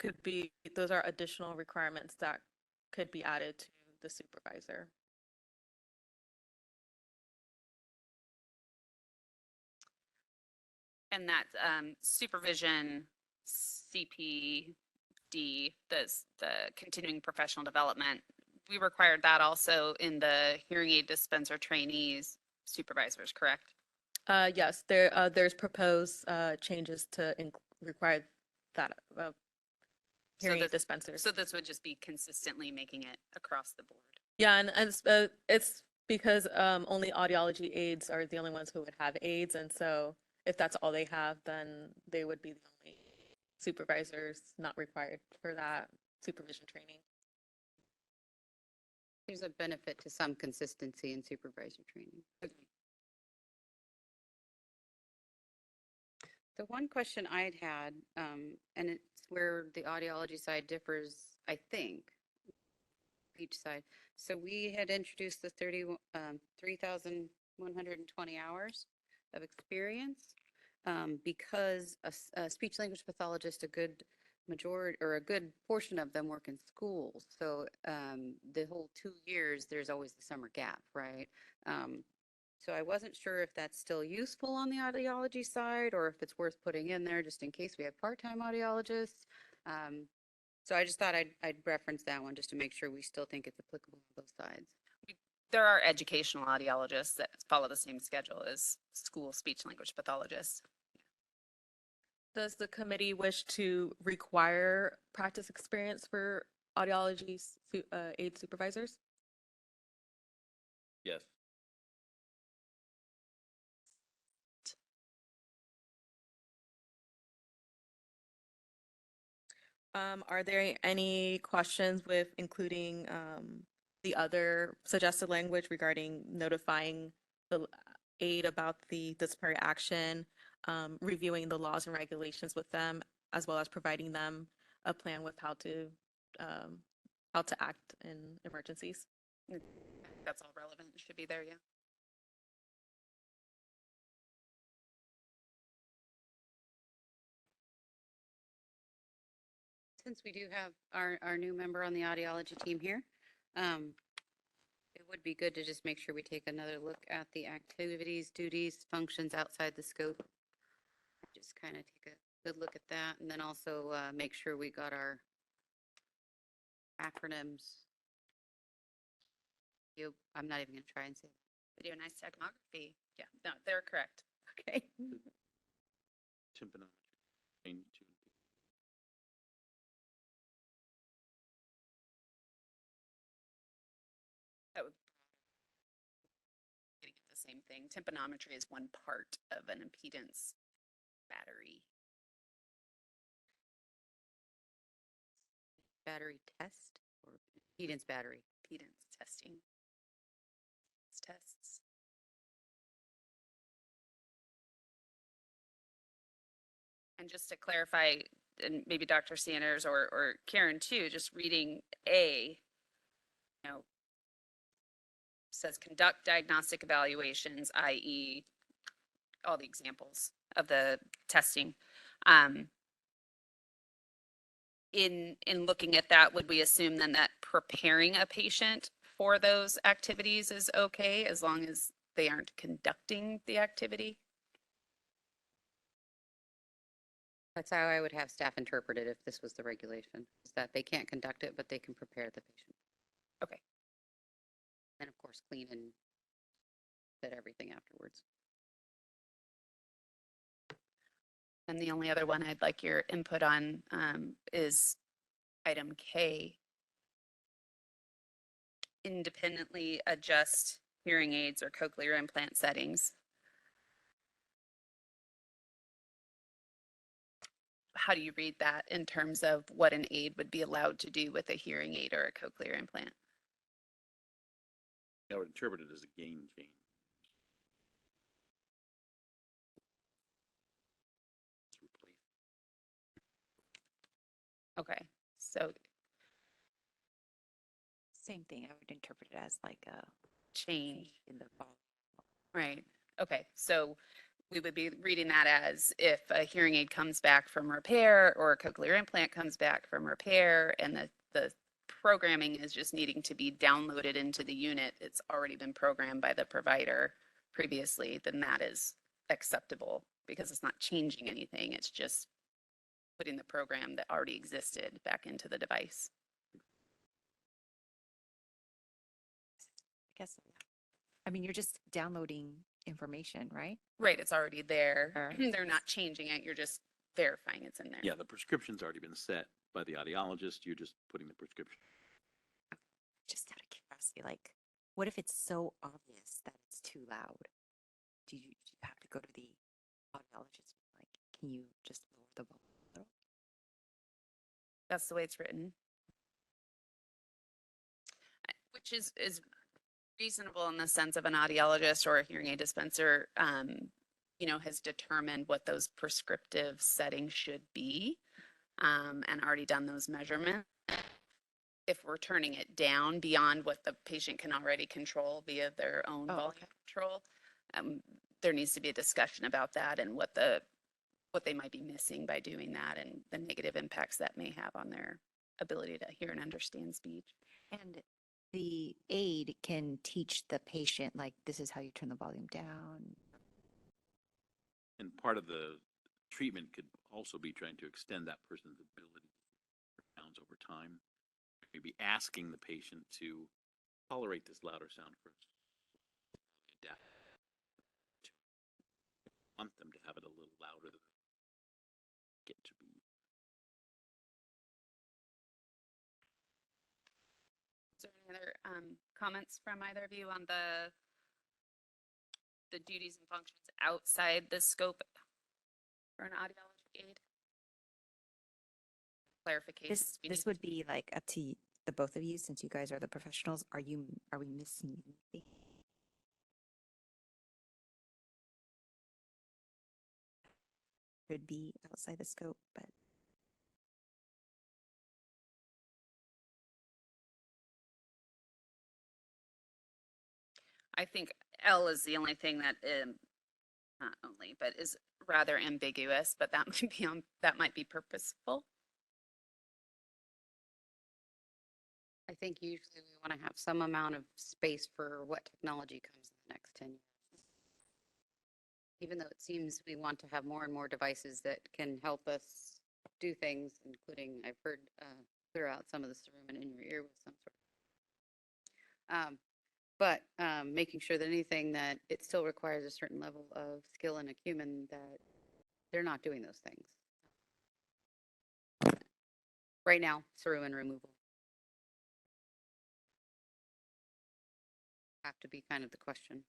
additional requirements that could be added to the supervisor. And that supervision CPD, the continuing professional development, we required that also in the hearing aid dispenser trainees supervisors, correct? Yes, there's proposed changes to require that hearing aid dispensers. So this would just be consistently making it across the board. Yeah, and it's because only audiology aides are the only ones who would have aides, and so if that's all they have, then they would be the only supervisors not required for that supervision training. There's a benefit to some consistency in supervisor training. The one question I'd had, and it's where the audiology side differs, I think, each side. So we had introduced the 3,120 hours of experience because a speech language pathologist, a good majority or a good portion of them work in schools. So the whole 2 years, there's always the summer gap, right? So I wasn't sure if that's still useful on the audiology side or if it's worth putting in there just in case we have part-time audiologists. So I just thought I'd reference that one just to make sure we still think it's applicable to both sides. There are educational audiologists that follow the same schedule as school speech language pathologists. Does the committee wish to require practice experience for audiology aid supervisors? Yes. Are there any questions with including the other suggested language regarding notifying the aid about the disciplinary action, reviewing the laws and regulations with them, as well as providing them a plan with how to act in emergencies? That's all relevant. It should be there, yeah. Since we do have our new member on the audiology team here, it would be good to just make sure we take another look at the activities, duties, functions outside the scope. Just kind of take a good look at that, and then also make sure we got our acronyms. I'm not even gonna try and say Video and nystagmography. Yeah, no, they're correct. that. Okay. Tympanometry. Change to- That would getting at the same thing. Tympanometry is one part of an impedance battery. Battery test or impedance battery. Impedance testing. Tests. And just to clarify, and maybe Dr. Sanders or Karen too, just reading A, you know, says conduct diagnostic evaluations, i.e. all the examples of the testing. In looking at that, would we assume then that preparing a patient for those activities is okay as long as they aren't conducting the activity? That's how I would have staff interpret it if this was the regulation, is that they can't conduct it, but they can prepare the patient. Okay. And of course, clean and fit everything afterwards. And the only other one I'd like your input on is item K. Independently adjust hearing aids or cochlear implant settings. How do you read that in terms of what an aid would be allowed to do with a hearing aid or a cochlear implant? I would interpret it as a gain change. It's replaced. Okay, so Same thing. I would interpret it as like a change, in the volume. right? Okay, so we would be reading that as if a hearing aid comes back from repair or a cochlear implant comes back from repair and the programming is just needing to be downloaded into the unit, it's already been programmed by the provider previously, then that is acceptable because it's not changing anything. It's just putting the program that already existed back into the device. I guess. I mean, you're just downloading information, right? Right, it's already there. Sure. They're not changing it. You're just verifying it's in there. Yeah, the prescription's already been set by the audiologist. You're just putting the prescription. Just out of curiosity, like, what if it's so obvious that it's too loud? Do you have to go to the audiologist? Like, can you just lower the volume a little? That's the way it's written. Which is reasonable in the sense of an audiologist or a hearing aid dispenser, you know, has determined what those prescriptive settings should be, and already done those measurements. If we're turning it down beyond what the patient can already control via their own Oh, volume okay. control, there needs to be a discussion about that and what they might be missing by doing that and the negative impacts that may have on their ability to hear and understand speech. And the aid can teach the patient, like, this is how you turn the volume down. And part of the treatment could also be trying to extend that person's ability to hear sounds over time. Maybe asking the patient to tolerate this louder sound for adapt. Want them to have it a little louder than they get to be. Is there any other comments from either of you on the duties and functions outside the scope for an audiology aid? Clarifications. This would be like up to the both of you, since you guys are the professionals. Are we missing anything? Could be outside the scope, but I think L is the only thing that, not only, but is rather ambiguous, but that might be purposeful. I think usually we want to have some amount of space for what technology comes in the next 10 years. Even though it seems we want to have more and more devices that can help us do things, including I've heard clear out some of the cerumen in your ear with some sort of. But making sure that anything that it still requires a certain level of skill and acumen that they're not doing those things. Right now, cerumen removal have to be kind of the question.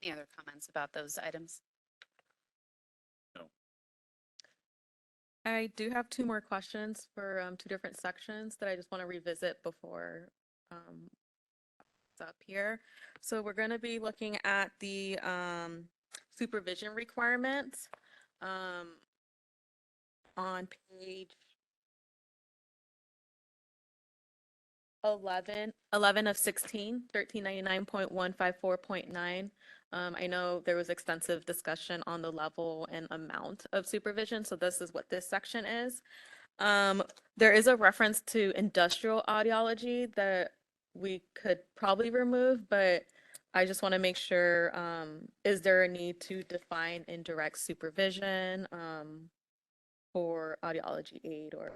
Any other comments about those items? I do have two more questions for two different sections that I just want to revisit before it's up here. So we're going to be looking at the supervision requirements on page 11 of 16, 1399.154.9. I know there was extensive discussion on the level and amount of supervision, so this is what this section is. There is a reference to industrial audiology that we could probably remove, but I just want to make sure, is there a need to define indirect supervision for audiology aid, or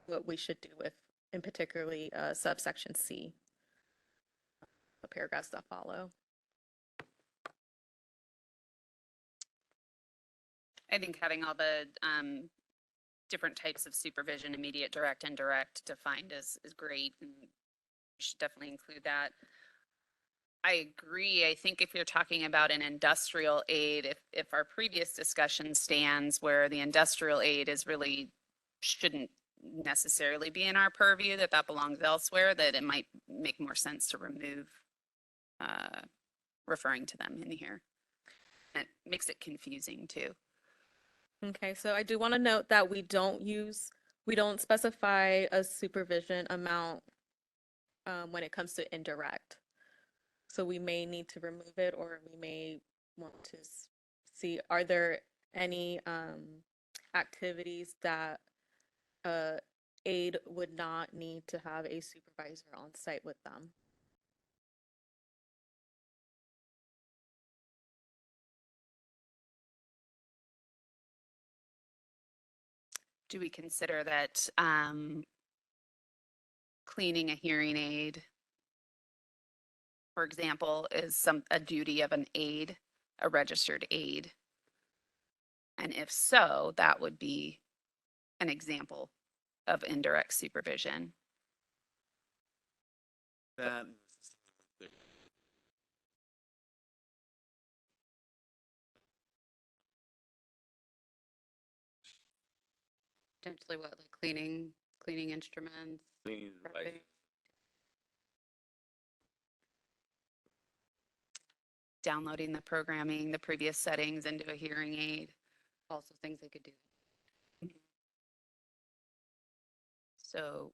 what we should do with, in particularly subsection C, the paragraphs that follow? I think having all the different types of supervision, immediate, direct, indirect, defined is great, and we should definitely include that. I agree. I think if you're talking about an industrial aid, if our previous discussion stands where the industrial aid is really shouldn't necessarily be in our purview, that belongs elsewhere, that it might make more sense to remove referring to them in here. It makes it confusing too. Okay, so I do want to note that we don't specify a supervision amount when it comes to indirect. So we may need to remove it, or we may want to see, are there any activities that aid would not need to have a supervisor on site with them? Do we consider that cleaning a hearing aid, for example, is a duty of an aid, a registered aid? And if so, that would be an example of indirect supervision. That. Potentially what, like cleaning instruments? Cleaning devices. prepping? Downloading the programming, the previous settings into a hearing aid. Also things they could do. So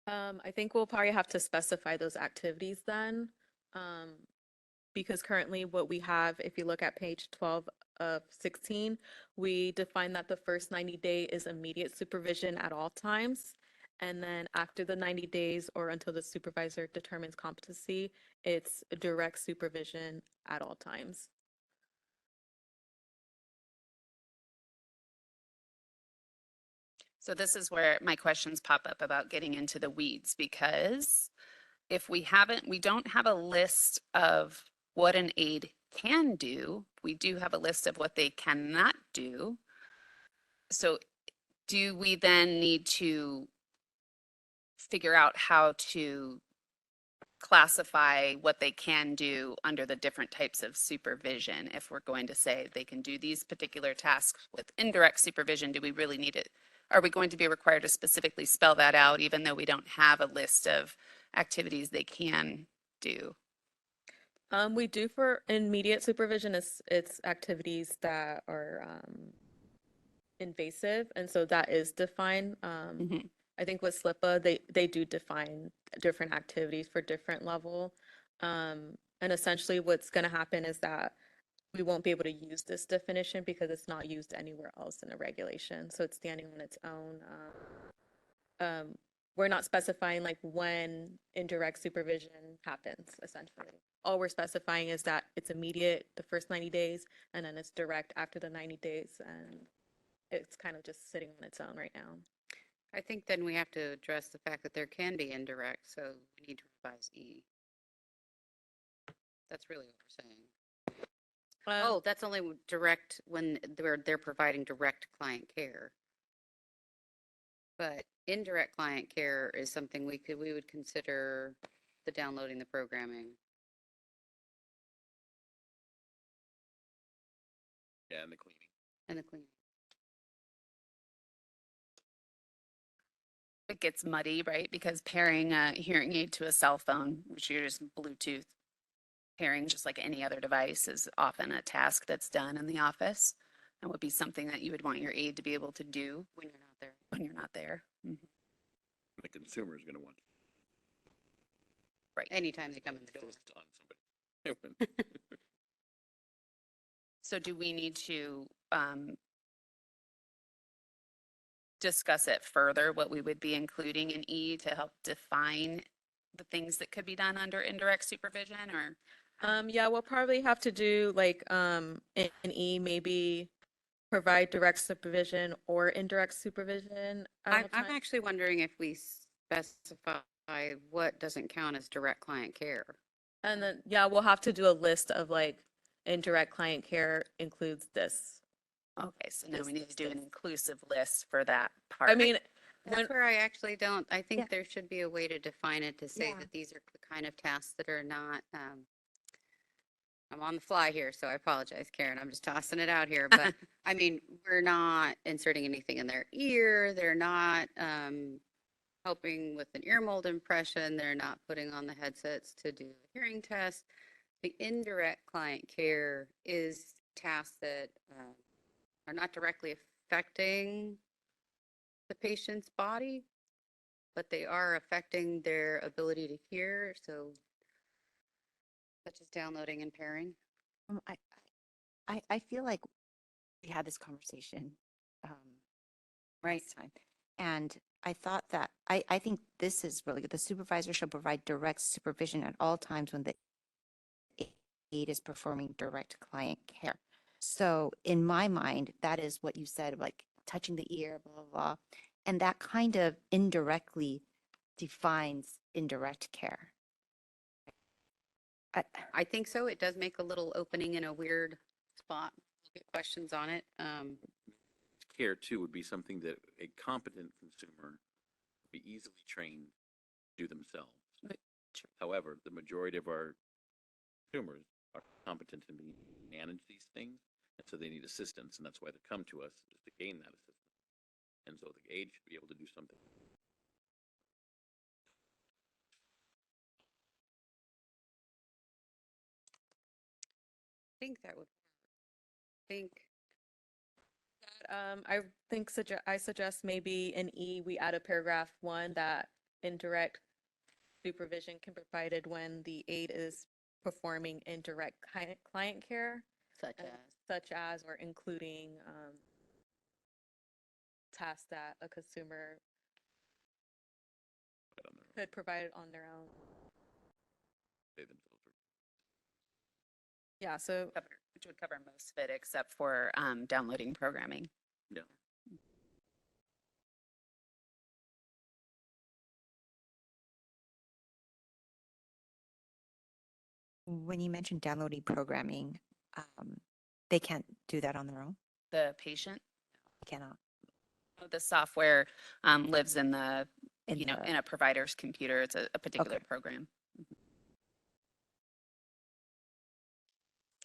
I think we'll probably have to specify those activities then, because currently what we have, if you look at page 12 of 16, we define that the first 90-day is immediate supervision at all times. And then after the 90 days or until the supervisor determines competency, it's direct supervision at all times. So this is where my questions pop up about getting into the weeds, because if we don't have a list of what an aid can do, we do have a list of what they cannot do. So do we then need to figure out how to classify what they can do under the different types of supervision? If we're going to say they can do these particular tasks with indirect supervision, do we really need it? Are we going to be required to specifically spell that out, even though we don't have a list of activities they can do? We do for immediate supervision, it's activities that are invasive, and so that is defined. Mhm. I think with SLIPA, they do define different activities for different level. And essentially what's going to happen is that we won't be able to use this definition because it's not used anywhere else in a regulation. So it's standing on its own. We're not specifying like when indirect supervision happens, essentially. All we're specifying is that it's immediate the first 90 days, and then it's direct after the 90 days, and it's kind of just sitting on its own right now. I think then we have to address the fact that there can be indirect, so we need to revise E. That's really what we're saying. Oh, that's only direct when they're providing direct client care. But indirect client care is something we would consider the downloading the programming. Yeah, and the cleaning. And the cleaning. It gets muddy, right? Because pairing a hearing aid to a cell phone, which you're just Bluetooth pairing just like any other device, is often a task that's done in the office and would be something that you would want your aide to be able to do When you're not there. when you're not there. Mhm. The consumer is gonna want Right. Anytime they come in the door. insist on somebody. So do we need to discuss it further, what we would be including in E to help define the things that could be done under indirect supervision, or? Yeah, we'll probably have to do like in E, maybe provide direct supervision or indirect supervision. I don't I'm have time. actually wondering if we specify what doesn't count as direct client care. And then, yeah, we'll have to do a list of like indirect client care includes this. Okay, so now This- we need to this- do an this. inclusive list for that part. I mean, That's when, where I actually don't, I Yeah. think there should be a way to define it to say Yeah. that these are the kind of tasks that are not, I'm on the fly here, so I apologize, Karen. I'm just tossing it out here. But I mean, we're not inserting anything in their ear. They're not helping with an ear mold impression. They're not putting on the headsets to do a hearing test. The indirect client care is tasks that are not directly affecting the patient's body, but they are affecting their ability to hear. So such as downloading and pairing. Um, I, I feel like we had this conversation last time. And I thought that, I think this is really good. The supervisor shall provide direct supervision at all times when the aide is performing direct client care. So in my mind, that is what you said, like touching the ear, blah, blah, blah. And that kind of indirectly defines indirect care. I think so. It does make a little opening in a weird spot. We'll get questions on it. Care too would be something that a competent consumer would be easily trained to do themselves. However, the majority of our consumers are competent to manage these things, and so they need assistance, and that's why they come to us, is to gain that assistance. And so the aide should be able to do something. I think that would think I think I suggest maybe in E, we add a paragraph 1 that indirect supervision can be provided when the aide is performing indirect client care, such as or including tasks that a consumer Put on their own, could provide on their own. they themselves are- Yeah, so Which would cover most of it except for downloading programming. Yeah. When you mentioned downloading programming, they can't do that on their own? The patient, Cannot. the software lives in the, In in the- a provider's computer. It's a particular Okay. program.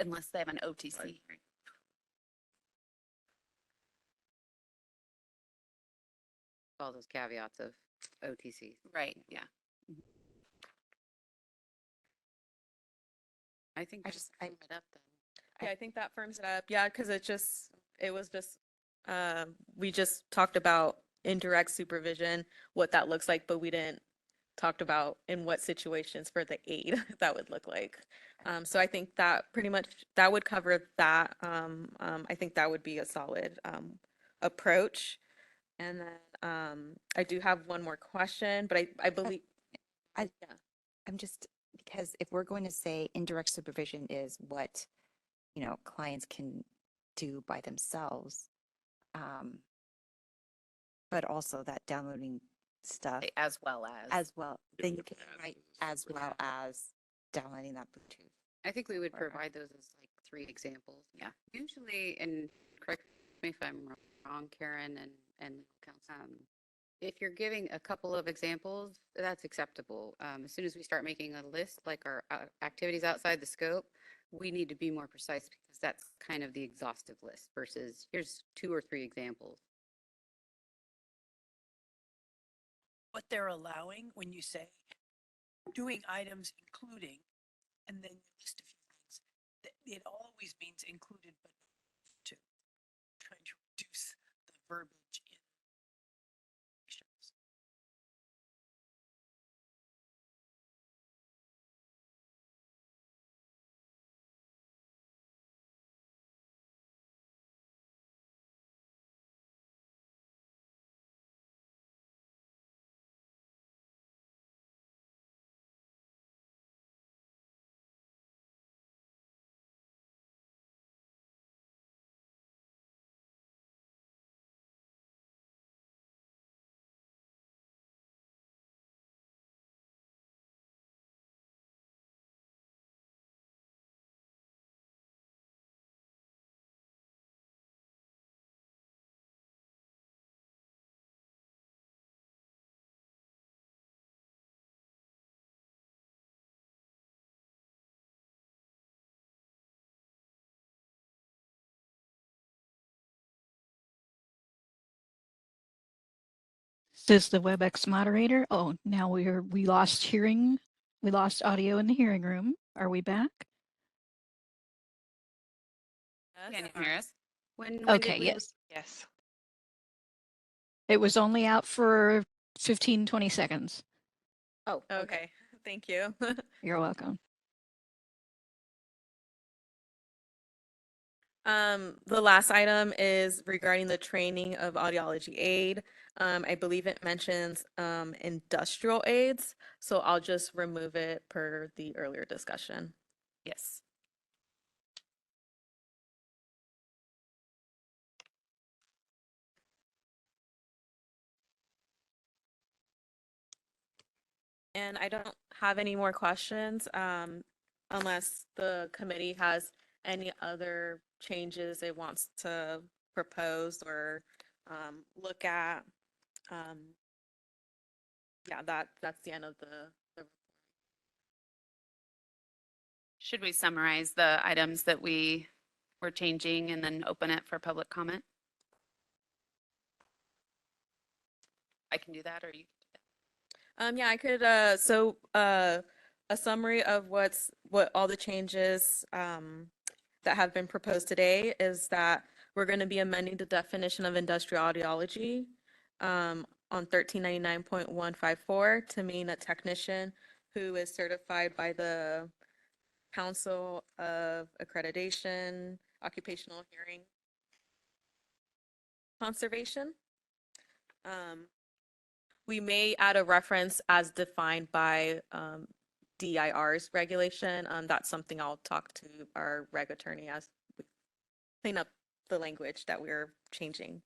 Unless they have an OTC. Right. all those caveats of OTC. Right, yeah. I think I just just- I- sum it up then. yeah, I think that firms it up. Yeah, because we just talked about indirect supervision, what that looks like, but we didn't talked about in what situations for the aid that would look like. So I think that pretty much, that would cover that. I think that would be a solid approach. And then I do have one more question, but I believe, I- yeah. I'm just, because if we're going to say indirect supervision is what, clients can do by themselves, but also that downloading stuff As well as well, then you can Add write as a as well as downloading that Bluetooth. I think we would Or- provide those as like 3 examples. Yeah. Usually, and correct me if I'm wrong, Karen and council, if you're giving a couple of examples, that's acceptable. As soon as we start making a list, like our activities outside the scope, we need to be more precise because that's kind of the exhaustive list versus here's 2 or 3 examples. What they're allowing when you say doing items including, and then you list a few things, it always means included but not to. Trying to reduce the verbiage in regulations. Says the WebEx moderator. Oh, now we lost hearing. We lost audio in the hearing room. Are we back? Can you hear us? When Okay, did we yes. Yes. It was only out for 15, 20 seconds. Oh, okay. Okay, thank you. You're welcome. The last item is regarding the training of audiology aid. I believe it mentions industrial aids, so I'll just remove it per the earlier discussion. Yes. And I don't have any more questions, unless the committee has any other changes it wants to propose or look at. Um, yeah, that's the end of the Should we summarize the items that we were changing and then open it for public comment? I can do that, or you? Yeah, I could, a summary of what all the changes, that have been proposed today is that we're going to be amending the definition of industrial audiology, on 1399.154 to mean a technician who is certified by the Council of Accreditation, Occupational Hearing Conservation. We may add a reference as defined by DIR's regulation. That's something I'll talk to our reg attorney as we clean up the language that we're changing.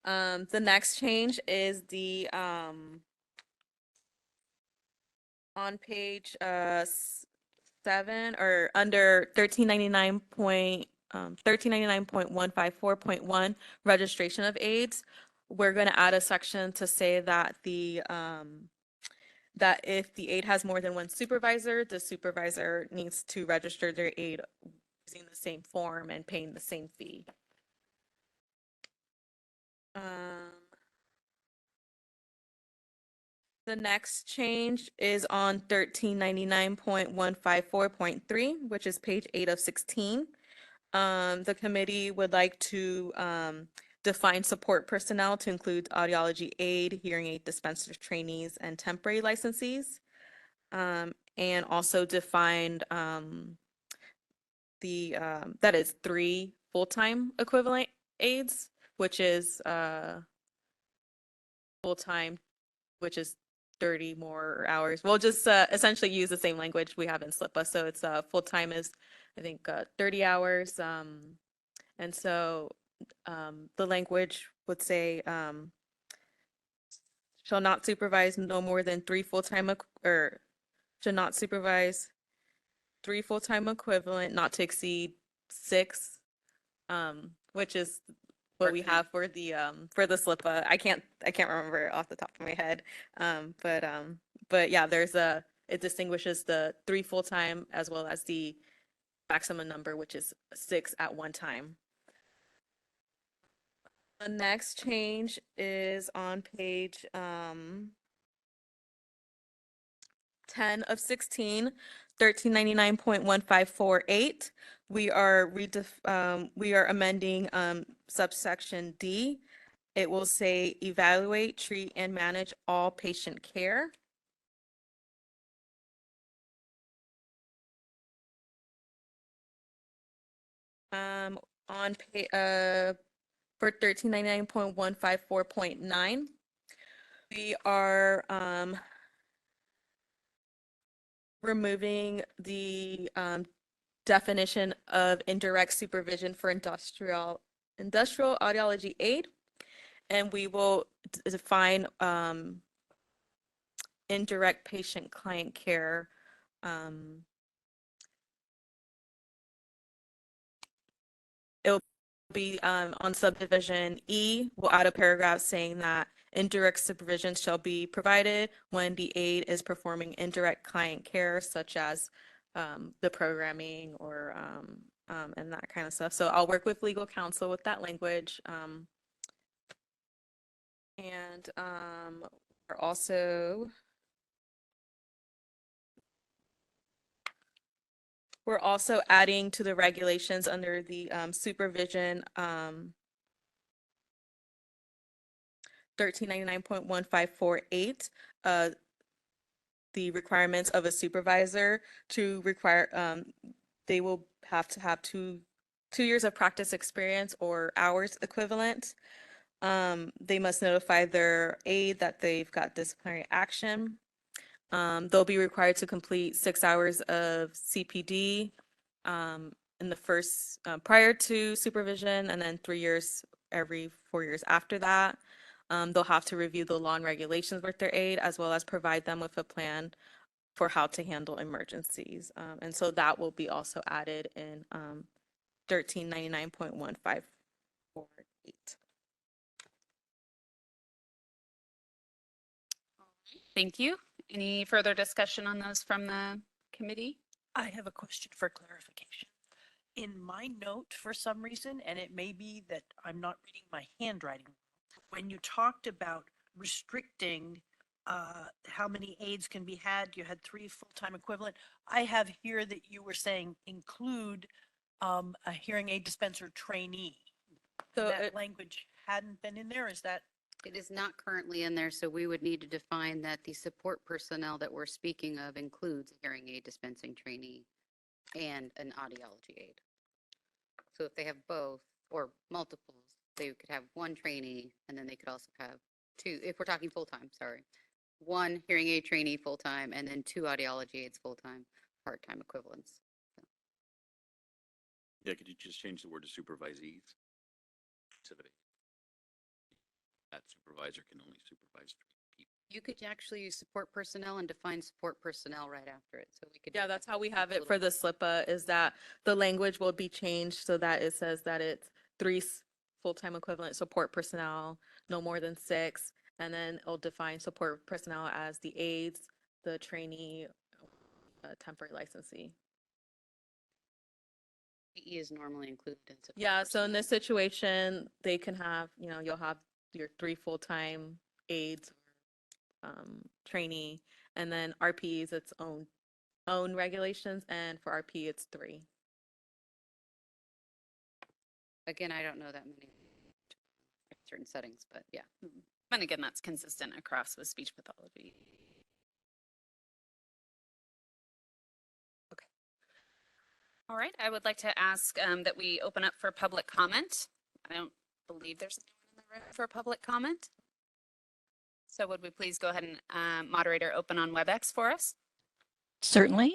The next change is the on page 7 or under 1399.154.1 registration of aids. We're going to add a section to say that that if the aid has more than one supervisor, the supervisor needs to register their aid using the same form and paying the same fee. The next change is on 1399.154.3, which is page 8 of 16. The committee would like to define support personnel to include audiology aid, hearing aid dispensers, trainees, and temporary licensees. And also defined that is 3 full-time equivalent aides, which is full-time, which is 30 more hours. We'll just essentially use the same language we have in SLIPA. So it's full-time is, I think, 30 hours. And so the language would say shall not supervise no more than 3 full-time or should not supervise 3 full-time equivalent, not to exceed 6, which is what we have for the SLIPA. I can't remember off the top of my head. But yeah, it distinguishes the 3 full-time as well as the maximum number, which is 6 at one time. The next change is on page 10 of 16, 1399.1548. We are amending subsection D. It will say evaluate, treat, and manage all patient care. On for 1399.154.9, we are removing the definition of indirect supervision for industrial audiology aid, and we will define indirect patient client care. It'll be on subdivision E. We'll add a paragraph saying that indirect supervision shall be provided when the aid is performing indirect client care, such as the programming or and that kind of stuff. So I'll work with legal counsel with that language. And we're also adding to the regulations under the supervision 1399.1548, the requirements of a supervisor to require, they will have to have two years of practice experience or hours equivalent. They must notify their aide that they've got disciplinary action. They'll be required to complete 6 hours of CPD in the first, prior to supervision, and then 3 years every 4 years after that. They'll have to review the law and regulations with their aide, as well as provide them with a plan for how to handle emergencies. And so that will be also added in 1399.1548. Thank you. Any further discussion on those from the committee? I have a question for clarification. In my note, for some reason, and it may be that I'm not reading my handwriting, when you talked about restricting how many aides can be had, you had 3 full-time equivalent. I have here that you were saying include a hearing aid dispenser trainee. So That language hadn't been in there, is that? It is not currently in there, so we would need to define that the support personnel that we're speaking of includes a hearing aid dispensing trainee and an audiology aid. So if they have both or multiples, they could have 1 trainee and then they could also have 2, if we're talking full-time, sorry. 1 hearing aid trainee full-time and then 2 audiology aides full-time, part-time equivalents. Yeah, could you just change the word to supervisees? That supervisor can only supervise 3 people. You could actually use support personnel and define support personnel right after it. So we could. yeah, that's how we have a it for the SLIPA, is that the language will be changed so that it says that it's 3 full-time equivalent support personnel, no more than 6, and then it'll define support personnel as the aides, the trainee, temporary licensee. PE is normally included in. support Yeah, so in personnel. this situation, they can have, you'll have your 3 full-time aides, trainee, and then RP is its own regulations, and for RP it's 3. Again, I don't know that many. certain settings, but yeah. And again, that's consistent across with speech pathology. Okay. All right, I would like to ask that we open up for public comment. I don't believe there's anyone in the room for public comment. So would we please go ahead and moderator open on WebEx for us? Certainly.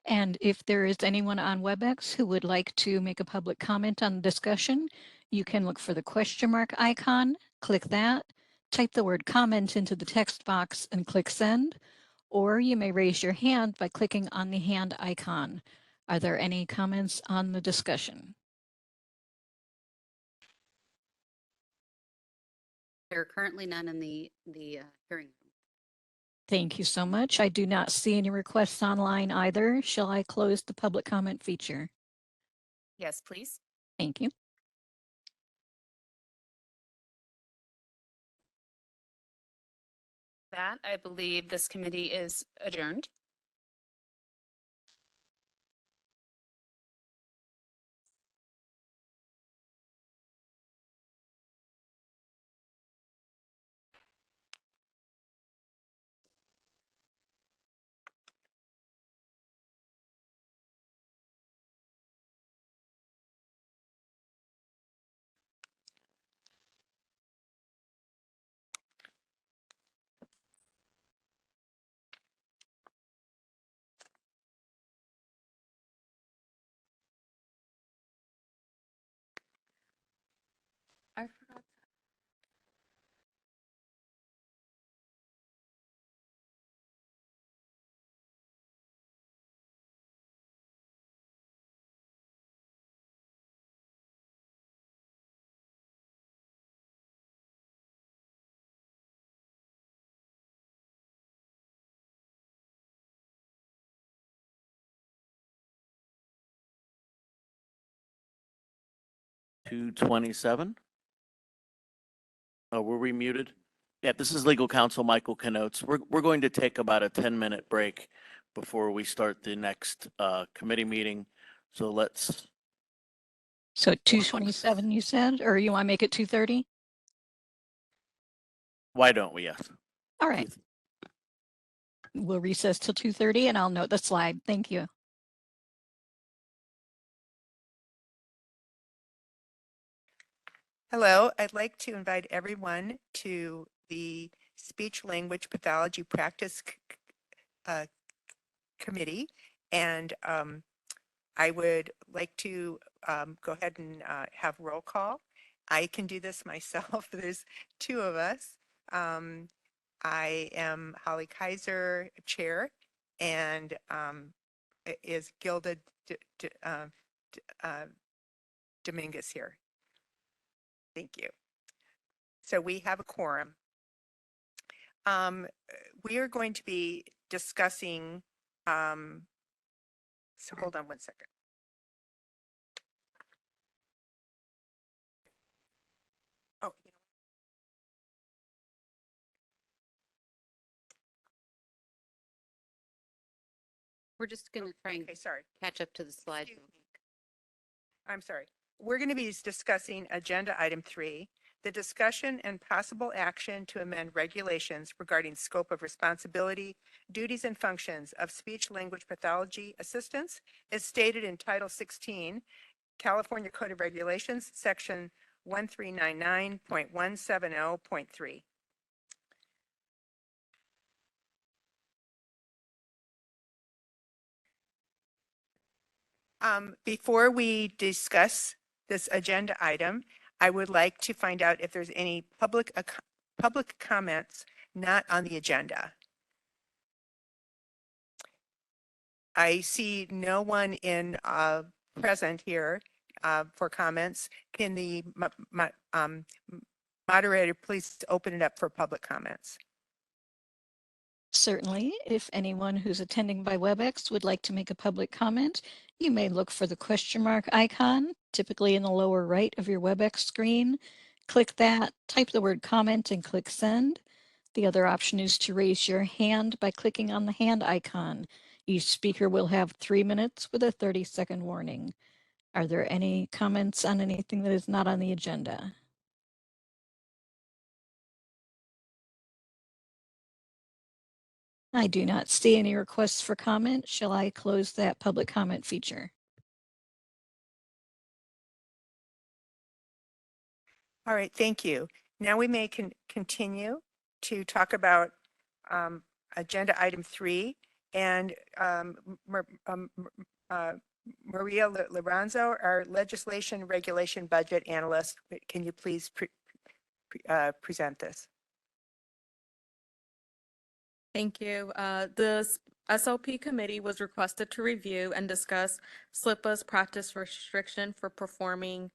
And if there is anyone on WebEx who would like to make a public comment on the discussion, you can look for the question mark icon, click that, type the word comment into the text box and click send, or you may raise your hand by clicking on the hand icon. Are there any comments on the discussion? There are currently none in the hearing room. Thank you so much. I do not see any requests online either. Shall I close the public comment feature? Yes, please. Thank you. That, I believe this committee is adjourned. I forgot. Two 27. Oh, were we muted? Yeah, this is legal counsel Michael Canotes. We're going to take about a 10-minute break before we start the next committee meeting. So let's, So 2:27 you said, or you want to make it 2:30? why don't we? Yes. All right. We'll recess till 2:30 and I'll note the slide. Thank you. Hello, I'd like to invite everyone to the Speech Language Pathology Practice Committee. And I would like to go ahead and have roll call. I can do this myself. There's two of us. I am Holly Kaiser, chair, and is Gilda Dominguez here. Thank you. So we have a quorum. We are going to be discussing, so hold on one second. Oh, We're just going to try and okay, sorry. catch up to the slides. Excuse me. I'm sorry. We're going to be discussing agenda item 3, the discussion and possible action to amend regulations regarding scope of responsibility, duties and functions of speech language pathology assistants as stated in Title 16, California Code of Regulations, section 1399.170.3. Before we discuss this agenda item, I would like to find out if there's any public comments not on the agenda. I see no one in present here for comments. Can the moderator please open it up for public comments? Certainly, if anyone who's attending by WebEx would like to make a public comment, you may look for the question mark icon, typically in the lower right of your WebEx screen. Click that, type the word comment and click send. The other option is to raise your hand by clicking on the hand icon. Each speaker will have 3 minutes with a 30-second warning. Are there any comments on anything that is not on the agenda? I do not see any requests for comment. Shall I close that public comment feature? All right, thank you. Now we may continue to talk about agenda item 3 and Maria Lorenzo, our legislation regulation budget analyst. Can you please present this? Thank you. The SLP committee was requested to review and discuss SLIPA's practice restriction for performing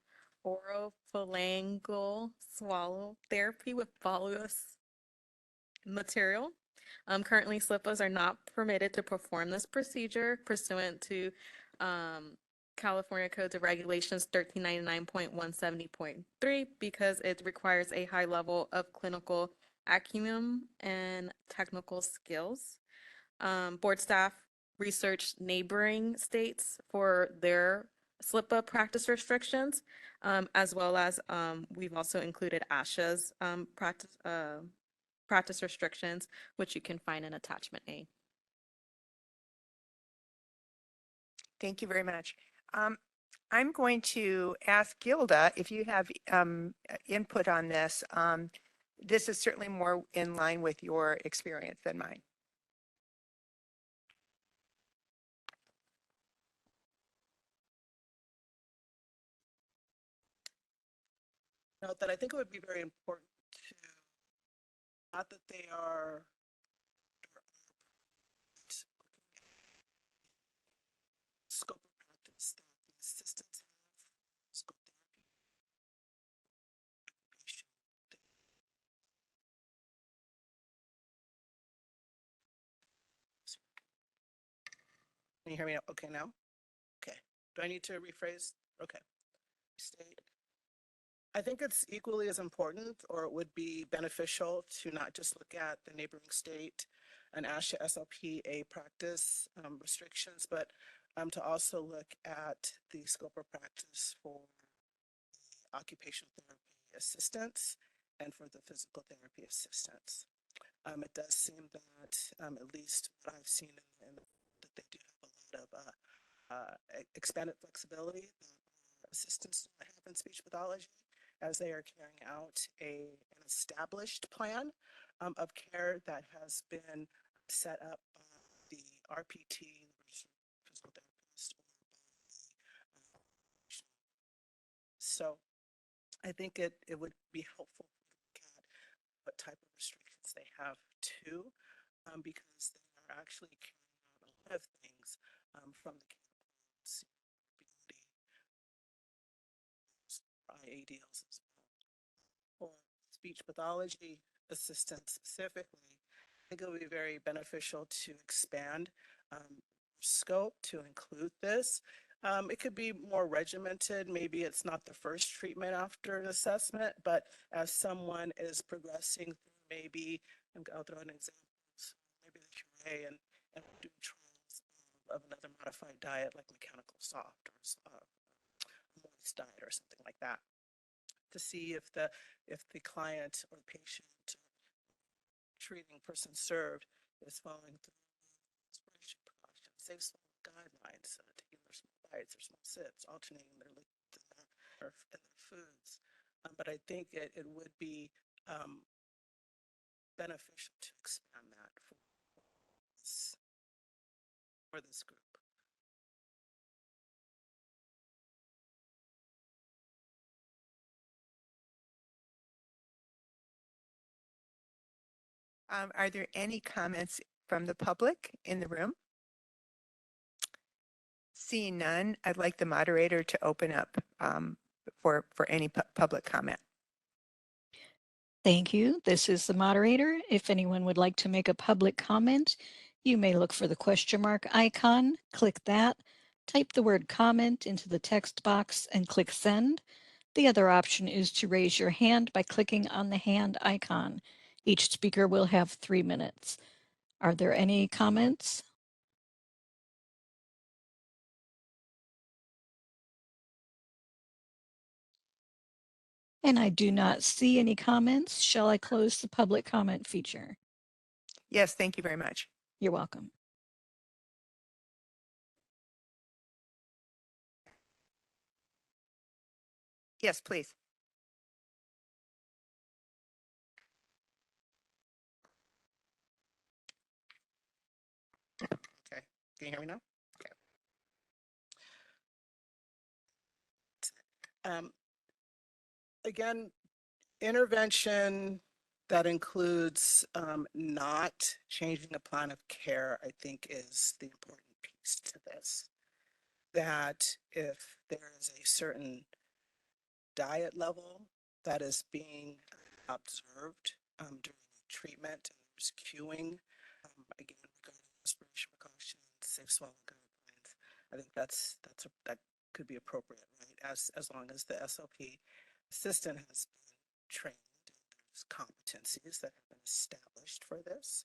oropharyngeal swallow therapy with bolus material. Currently, SLIPAs are not permitted to perform this procedure pursuant to California Codes of Regulations 1399.170.3 because it requires a high level of clinical acumen and technical skills. Board staff researched neighboring states for their SLIPA practice restrictions, as well as we've also included ASHA's practice restrictions, which you can find in attachment A. Thank you very much. I'm going to ask Gilda if you have input on this. This is certainly more in line with your experience than mine. Note that I think it would be very important to, not that they are scope of practice that the assistants have, scope therapy, occupation. Can you hear me? Okay, now? Okay. Do I need to rephrase? Okay. State. I think it's equally as important, or it would be beneficial to not just look at the neighboring state and ASHA SLPA practice restrictions, but to also look at the scope of practice for occupational therapy assistants and for the physical therapy assistants. It does seem that, at least what I've seen, that they do have a lot of expanded flexibility that assistants have in speech pathology as they are carrying out an established plan of care that has been set up by the RPT, the physical therapist, or by the so I think it would be helpful to look at what type of restrictions they have too, because they are actually carrying out a lot of things from the campus, IADLs as well. For speech pathology assistants specifically, I think it would be very beneficial to expand scope to include this. It could be more regimented. Maybe it's not the first treatment after an assessment, but as someone is progressing through, maybe, I'll throw an example, maybe the QA and do trials of another modified diet like mechanical soft or moist diet or something like that, to see if the client or patient treating person served is following through respiration precautions, safe swallow guidelines, taking their small bites or small sips, alternating their liquids and their foods. But I think it would be beneficial to expand that for this group. Are there any comments from the public in the room? Seeing none, I'd like the moderator to open up for any public comment. Thank you. This is the moderator. If anyone would like to make a public comment, you may look for the question mark icon, click that, type the word comment into the text box and click send. The other option is to raise your hand by clicking on the hand icon. Each speaker will have 3 minutes. Are there any comments? And I do not see any comments. Shall I close the public comment feature? Yes, thank you very much. You're welcome. Yes, please. Okay, can you hear me now? Okay. Again, intervention that includes not changing a plan of care, I think is the important piece to this. That if there is a certain diet level that is being observed during treatment, and there's cueing, again, regarding respiration precautions, safe swallow guidelines, I think that could be appropriate, right? As long as the SLP assistant has been trained, there's competencies that have been established for this.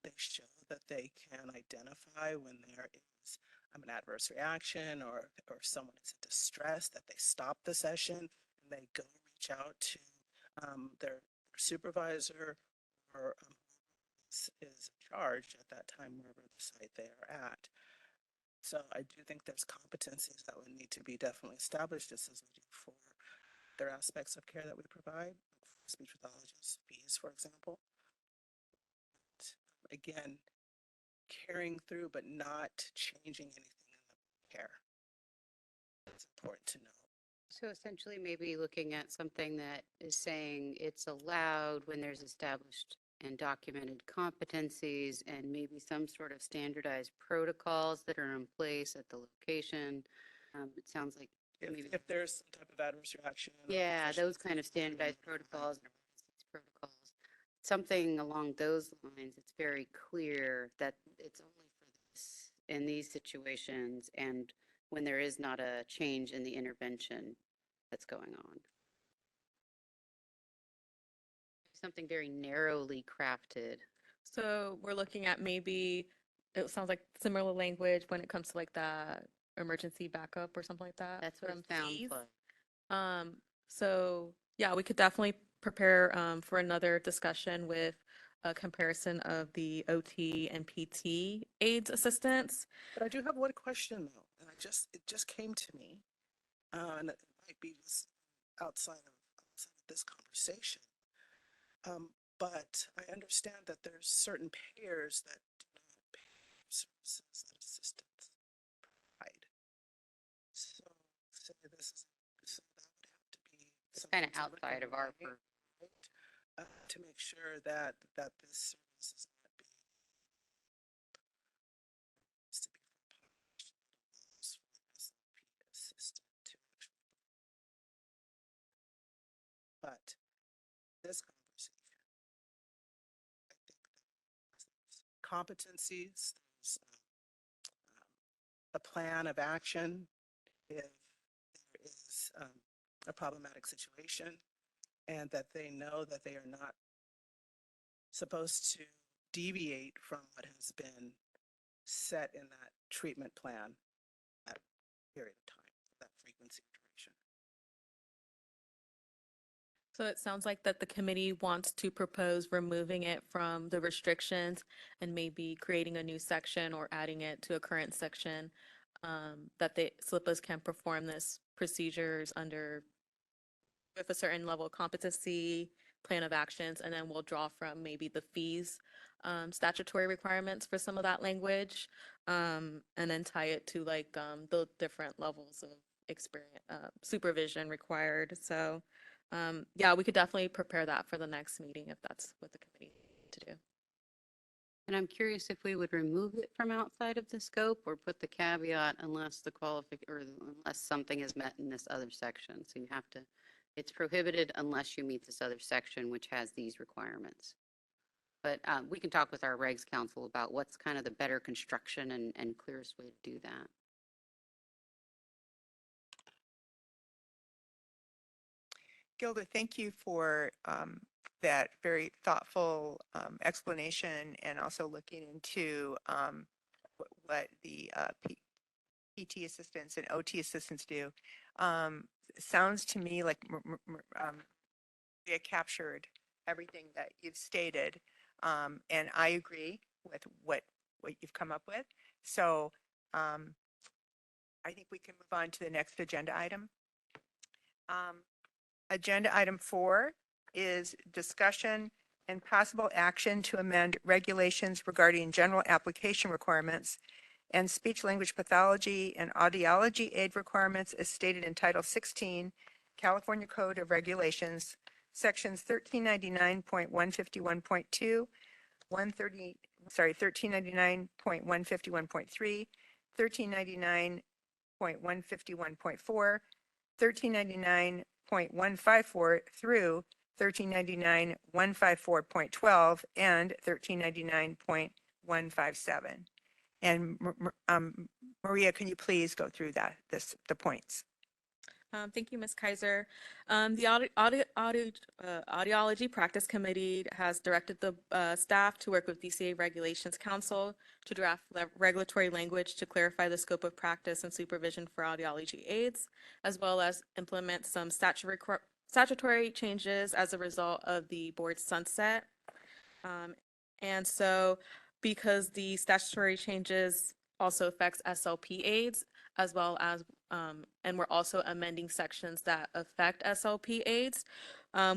They show that they can identify when there is an adverse reaction or someone is in distress, that they stop the session and they go reach out to their supervisor or is in charge at that time wherever the site they are at. So I do think there's competencies that would need to be definitely established, just as we do for other aspects of care that we provide, speech pathologists, fees, for example. Again, carrying through but not changing anything in the care. It's important to know. So essentially, maybe looking at something that is saying it's allowed when there's established and documented competencies and maybe some sort of standardized protocols that are in place at the location. It sounds like maybe, If there's some type of adverse reaction. or yeah, those deficiency, kind of standardized protocols and emergency protocols, something along those lines. It's very clear that it's only for this in these situations and when there is not a change in the intervention that's going on. Something very narrowly crafted. So we're looking at maybe, it sounds like similar language when it comes to like the emergency backup or something like that. That's for what them it sounds fees. like. So yeah, we could definitely prepare for another discussion with a comparison of the OT and PT aides assistants. But I do have one question though, and it just came to me, and it might be just outside of this conversation. But I understand that there's certain payers that do not pay for services that assistants provide. So say this is, so that would have to be It's kind something of to look outside at, of our right? To make sure that this service is not being used to be for population that allows for an SLP assistant to actually. But this conversation, I think that there's competencies, there's a plan of action if there is a problematic situation, and that they know that they are not supposed to deviate from what has been set in that treatment plan at period of time, that frequency of duration. So it sounds like that the committee wants to propose removing it from the restrictions and maybe creating a new section or adding it to a current section, that the SLPAs can perform this procedures under with a certain level of competency, plan of actions, and then we'll draw from maybe the fees, statutory requirements for some of that language, and then tie it to like the different levels of experience, supervision required. So yeah, we could definitely prepare that for the next meeting if that's what the committee to do. And I'm curious if we would remove it from outside of the scope or put the caveat unless the or unless something is met in this other section. So you have to, it's prohibited unless you meet this other section, which has these requirements. But we can talk with our regs council about what's kind of the better construction and clearest way to do that. Gilda, thank you for that very thoughtful explanation and also looking into what the PT assistants and OT assistants do. Sounds to me like Maria captured everything that you've stated, and I agree. with what you've come up with. So I think we can move on to the next agenda item. Agenda item 4 is discussion and possible action to amend regulations regarding general application requirements and speech language pathology and audiology aid requirements as stated in Title 16, California Code of Regulations, sections 1399.151.2, 1399.151.3, 1399.151.4, 1399.154 through 1399.154.12 and 1399.157. And Maria, can you please go through the points? Thank you, Ms. Kaiser. The Audiology Practice Committee has directed the staff to work with DCA Regulations Council to draft regulatory language to clarify the scope of practice and supervision for audiology aids, as well as implement some statutory changes as a result of the board's sunset. And so because the statutory changes also affects SLP aids, as well as, and we're also amending sections that affect SLP aids.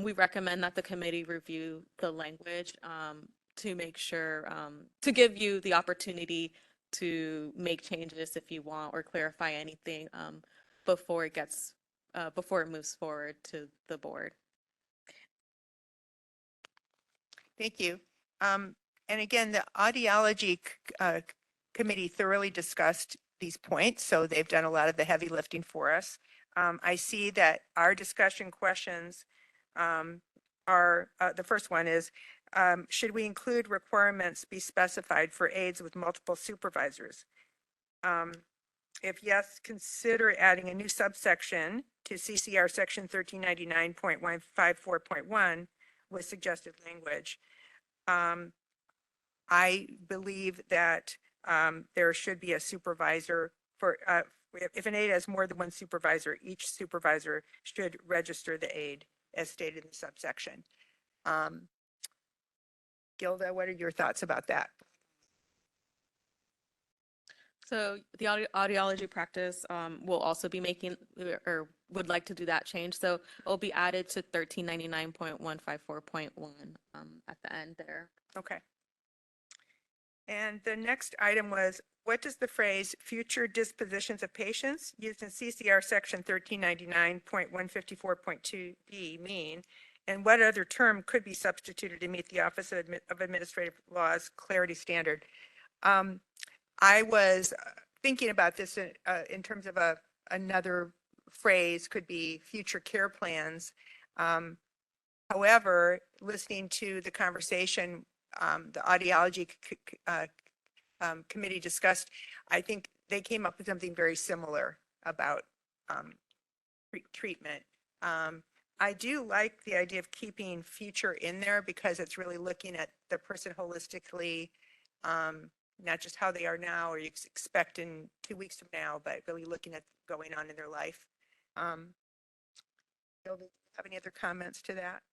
We recommend that the committee review the language to make sure, to give you the opportunity to make changes if you want or clarify anything before it moves forward to the board. Thank you. And again, the audiology committee thoroughly discussed these points, so they've done a lot of the heavy lifting for us. I see that our discussion questions are, the first one is, should we include requirements be specified for aides with multiple supervisors? If yes, consider adding a new subsection to CCR section 1399.154.1 with suggested language. I believe that there should be a supervisor for, if an aide has more than one supervisor, each supervisor should register the aide as stated in the subsection. Gilda, what are your thoughts about that? So the audiology practice will also be making or would like to do that change. So it'll be added to 1399.154.1 at the end there. Okay. And the next item was, what does the phrase future dispositions of patients used in CCR section 1399.154.2B mean? And what other term could be substituted to meet the Office of Administrative Law's clarity standard? I was thinking about this in terms of another phrase could be future care plans. However, listening to the conversation the audiology committee discussed, I think they came up with something very similar about treatment. I do like the idea of keeping future in there because it's really looking at the person holistically, not just how they are now or you expect in 2 weeks from now, but really looking at going on in their life. Bill, do you have any other comments to that?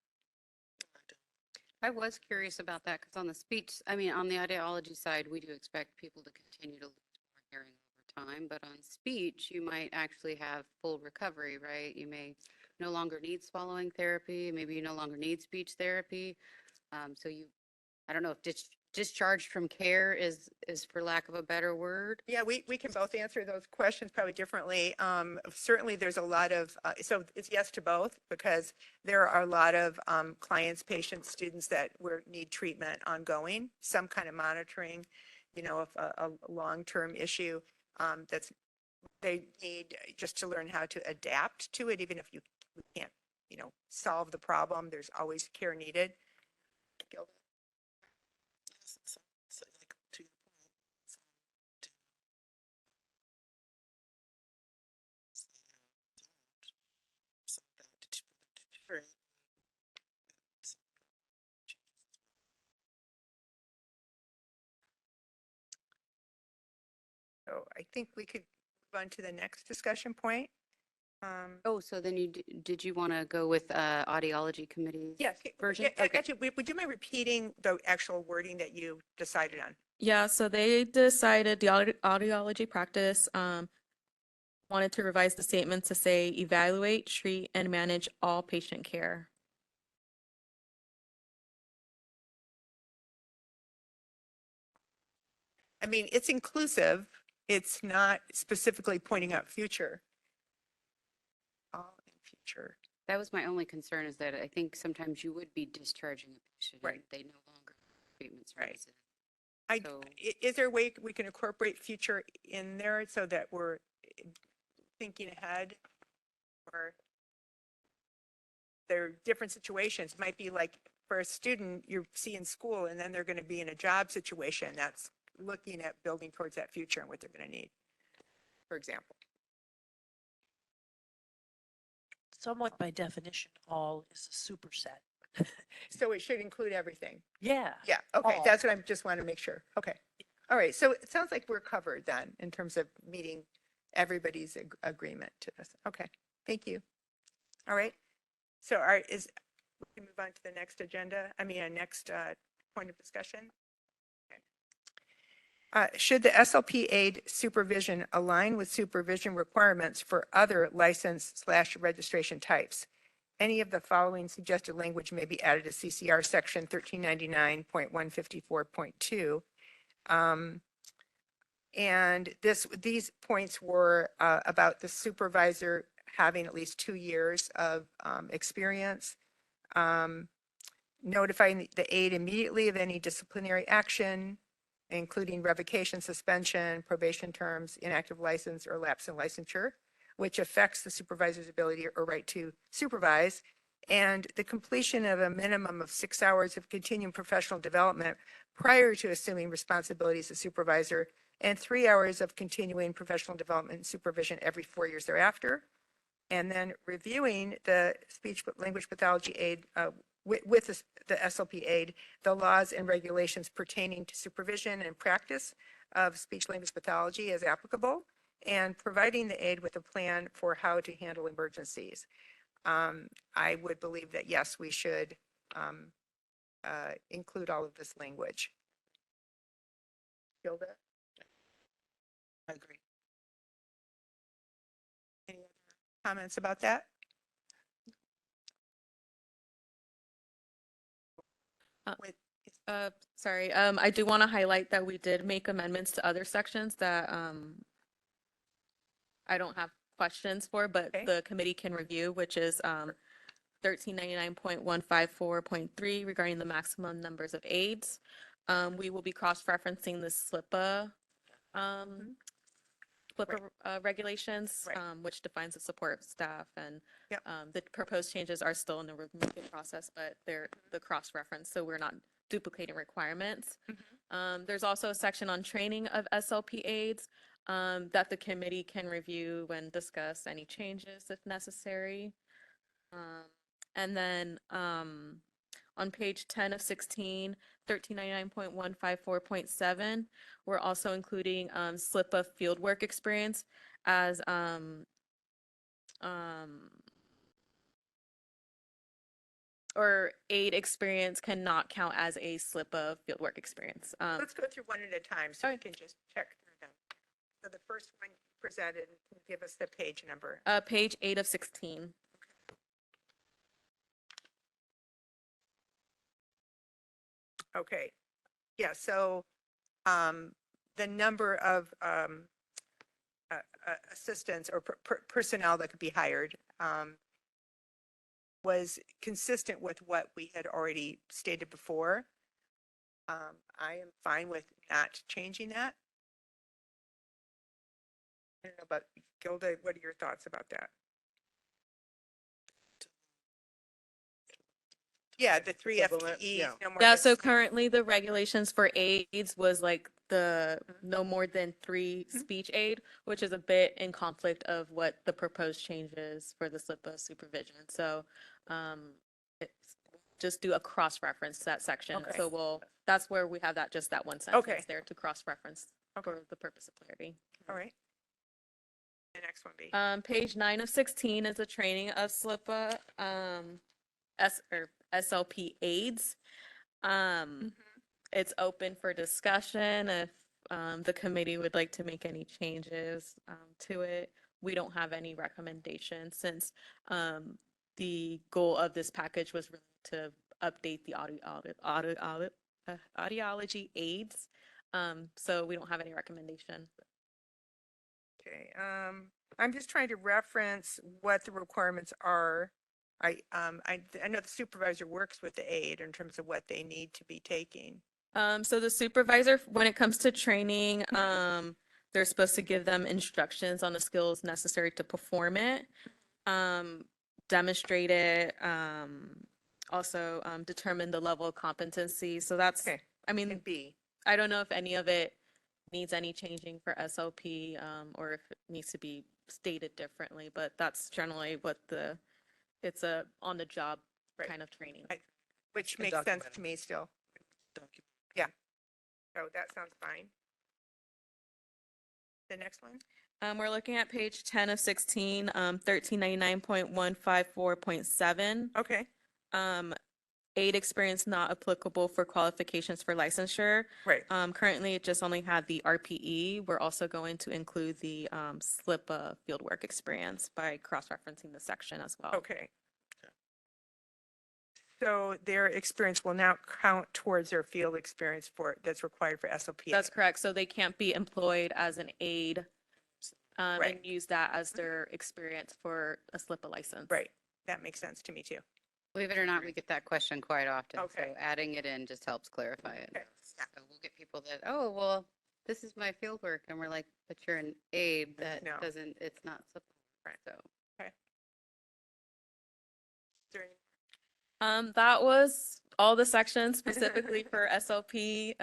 I was curious about that because on the speech, I mean, on the audiology side, we do expect people to continue to lose more hearing over time, but on speech, you might actually have full recovery, right? You may no longer need swallowing therapy, maybe you no longer need speech therapy. So I don't know if discharged from care is for lack of a better word. Yeah, we can both answer those questions probably differently. Certainly there's a lot of, so it's yes to both because there are a lot of clients, patients, students that need treatment ongoing, some kind of monitoring, you know, of a long-term issue they need just to learn how to adapt to it, even if you can't, you know, solve the problem, there's always care needed. Gilda? So like to your point, so that deterrent. So I think we could move on to the next discussion point. Oh, so then did you want to go with audiology committee's Yes. version? Yeah, Okay. actually, would you mind repeating the actual wording that you decided on? Yeah, so they decided the audiology practice wanted to revise the statement to say evaluate, treat, and manage all patient care. I mean, it's inclusive. It's not specifically pointing out future. All in future. That was my only concern, is that I think sometimes you would be discharging a patient Right. and they no longer have treatment Right. services. I, is there a way we can incorporate future in there so that we're thinking ahead? Or there are different situations. It might be like for a student you see in school and then they're going to be in a job situation that's looking at building towards that future and what they're going to need, for example. Somewhat by definition, all is a superset. So it should include everything. Yeah. Yeah, okay, all. that's what I just want to make sure. Okay. All right, so it sounds like we're covered then in terms of meeting everybody's agreement to this. Okay, thank you. All right, so we can move on to the next agenda, next point of discussion. Okay. Should the SLP aid supervision align with supervision requirements for other license/registration types? Any of the following suggested language may be added to CCR section 1399.154.2. And these points were about the supervisor having at least 2 years of experience, notifying the aide immediately of any disciplinary action, including revocation, suspension, probation terms, inactive license, or lapse in licensure, which affects the supervisor's ability or right to supervise, and the completion of a minimum of 6 hours of continuing professional development prior to assuming responsibilities as supervisor, and 3 hours of continuing professional development and supervision every 4 years thereafter. And then reviewing the speech language pathology aid with the SLP aid, the laws and regulations pertaining to supervision and practice of speech language pathology as applicable, and providing the aid with a plan for how to handle emergencies. I would believe that, yes, we should include all of this language. Gilda? I agree. Any other comments about that? With, Sorry, I do want to highlight that we did make amendments to other sections that I don't have questions for, but Okay. the committee can review, which is 1399.154.3 regarding the maximum numbers of aides. We will be cross-referencing the SLIPA regulations, Right. which defines the support staff, and Yep. the proposed changes are still in the review process, but they're the cross-reference, so we're not duplicating requirements. There's also a section on training of SLP aides that the committee can review and discuss any changes if necessary. And then on page 10 of 16, 1399.154.7, we're also including SLIPA fieldwork experience as or aid experience cannot count as a SLIPA fieldwork experience. Let's go through one at a time so we can just check through them. So the first one you presented, can you give us the page number? Page 8 of 16. Okay, yeah, so the number of assistants or personnel that could be hired was consistent with what we had already stated before. I am fine with not changing that. I don't know about Gilda, what are your thoughts about that? Yeah, the 3 Equivalent, FTEs, yeah. no more Yeah, than so currently the regulations for aides was like the Mm-hmm. no more than 3 speech aid, which is a bit in conflict of what the proposed changes for the SLIPA supervision. So it's just do a cross-reference to that section. Okay. So that's where we have just that one Okay. sentence there to cross-reference for the purpose of clarity. All right. The next one be. Page 9 of 16 is the training of SLIPA SLP aides. it's open for discussion if the committee would like to make any changes to it. We don't have any recommendations since the goal of this package was really to update the audiology aids. So we don't have any recommendation. Okay, I'm just trying to reference what the requirements are. I know the supervisor works with the aide in terms of what they need to be taking. So the supervisor, when it comes to training, they're supposed to give them instructions on the skills necessary to perform it, demonstrate it, also determine the level of competency. So that's, Okay, I can mean, be. I don't know if any of it needs any changing for SLP, or if it needs to be stated differently, but that's generally what it's a on the job Right. kind of training. Which And makes sense documented. to me still. Document. Yeah. So that sounds fine. The next one? We're looking at page 10 of 16, 1399.154.7. Okay, Aid experience not applicable for qualifications for licensure. right. Currently, it just only had the RPE. We're also going to include the SLIPA fieldwork experience by cross-referencing the section as well. Okay. So their experience will now count towards their field experience for, that's required for SLP. That's correct. So they can't be employed as an aid Right. and use that as their experience for a SLIPA license. Right. That makes sense to me too. Believe it or not, we get that question quite often. Okay. So adding it in just helps clarify it. Okay. Yeah. So we'll get people that, oh, well, this is my field work. And we're like, but you're an aide. That No. doesn't, it's not. Right. So. Is there any- That was all the sections specifically for SLP.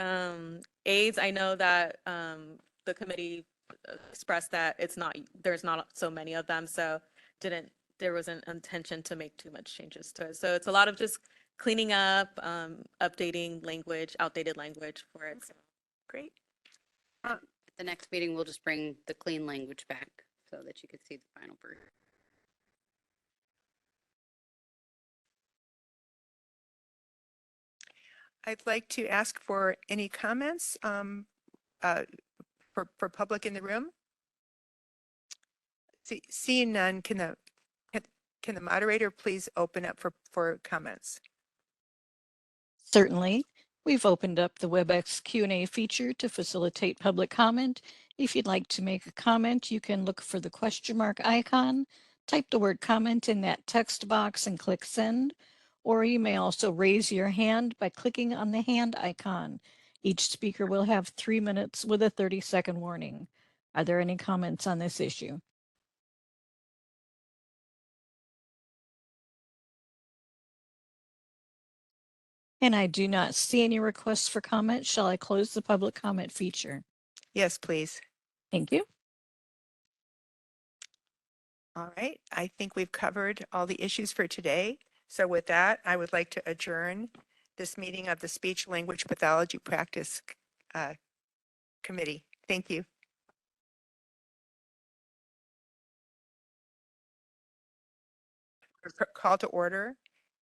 Aids, I know that the committee expressed that there's not so many of them, so there was an intention to make too much changes to it. So it's a lot of just cleaning up, updating language, outdated language for it. So. Great. At the next meeting, we'll just bring the clean language back so that you could see the final version. I'd like to ask for any comments for public in the room. Seeing none, can the moderator please open up for comments? Certainly. We've opened up the WebEx Q&A feature to facilitate public comment. If you'd like to make a comment, you can look for the question mark icon, type the word comment in that text box and click send, or you may also raise your hand by clicking on the hand icon. Each speaker will have 3 minutes with a 30-second warning. Are there any comments on this issue? And I do not see any requests for comment. Shall I close the public comment feature? Yes, please. Thank you. All right. I think we've covered all the issues for today. So with that, I would like to adjourn this meeting of the Speech Language Pathology Practice Committee. Thank you. Call to order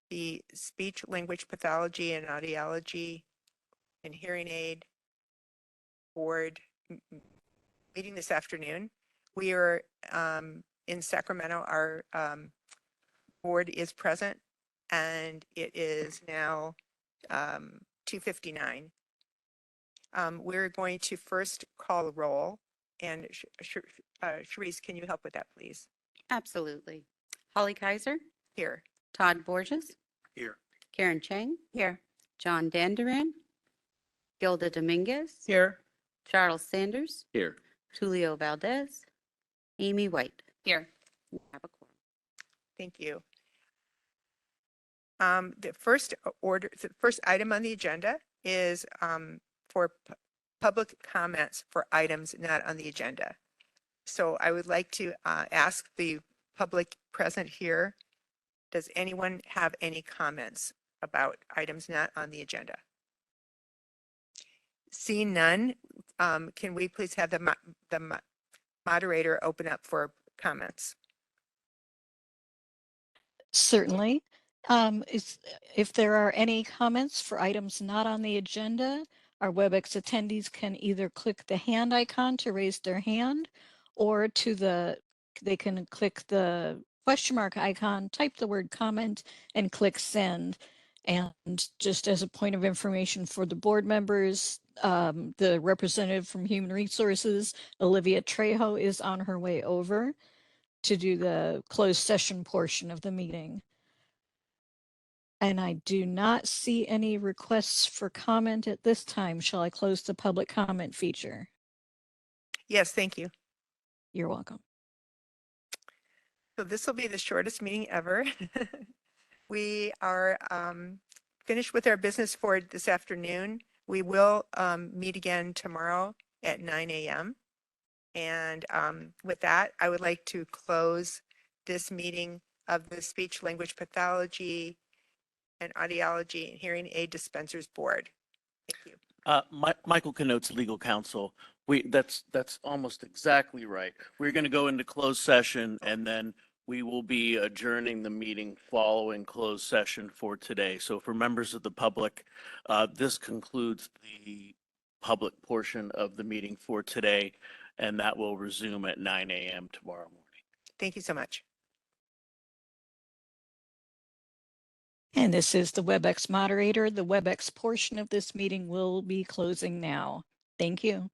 the Speech Language Pathology and Audiology and Hearing Aid Board meeting this afternoon. We are in Sacramento. Our board is present, and it is now 2:59. We're going to first call a roll, and Sharice, can you help with that, please? Absolutely. Holly Kaiser, Here. Todd Borges, Here. Karen Chang. Here. John Danduran, Gilda Dominguez, Here. Charles Sanders, Here. Tulio Valdez, Amy White. Here. We have a quorum. Thank you. The first item on the agenda is for public comments for items not on the agenda. So I would like to ask the public present here, does anyone have any comments about items not on the agenda? Seeing none, can we please have the moderator open up for comments? Certainly. If there are any comments for items not on the agenda, our WebEx attendees can either click the hand icon to raise their hand or they can click the question mark icon, type the word comment and click send. And just as a point of information for the board members, the representative from Human Resources, Olivia Trejo, is on her way over to do the closed session portion of the meeting. And I do not see any requests for comment at this time. Shall I close the public comment feature? Yes, thank you. You're welcome. So this will be the shortest meeting ever. We are finished with our business for this afternoon. We will meet again tomorrow at 9 a.m. And with that, I would like to close this meeting of the Speech Language Pathology and Audiology and Hearing Aid Dispensers Board. Thank you. Michael Connotes, legal counsel. That's almost exactly right. We're going to go into closed session and then we will be adjourning the meeting following closed session for today. So for members of the public, this concludes the public portion of the meeting for today, and that will resume at 9 a.m. tomorrow morning. Thank you so much. And this is the WebEx moderator. The WebEx portion of this meeting will be closing now. Thank you.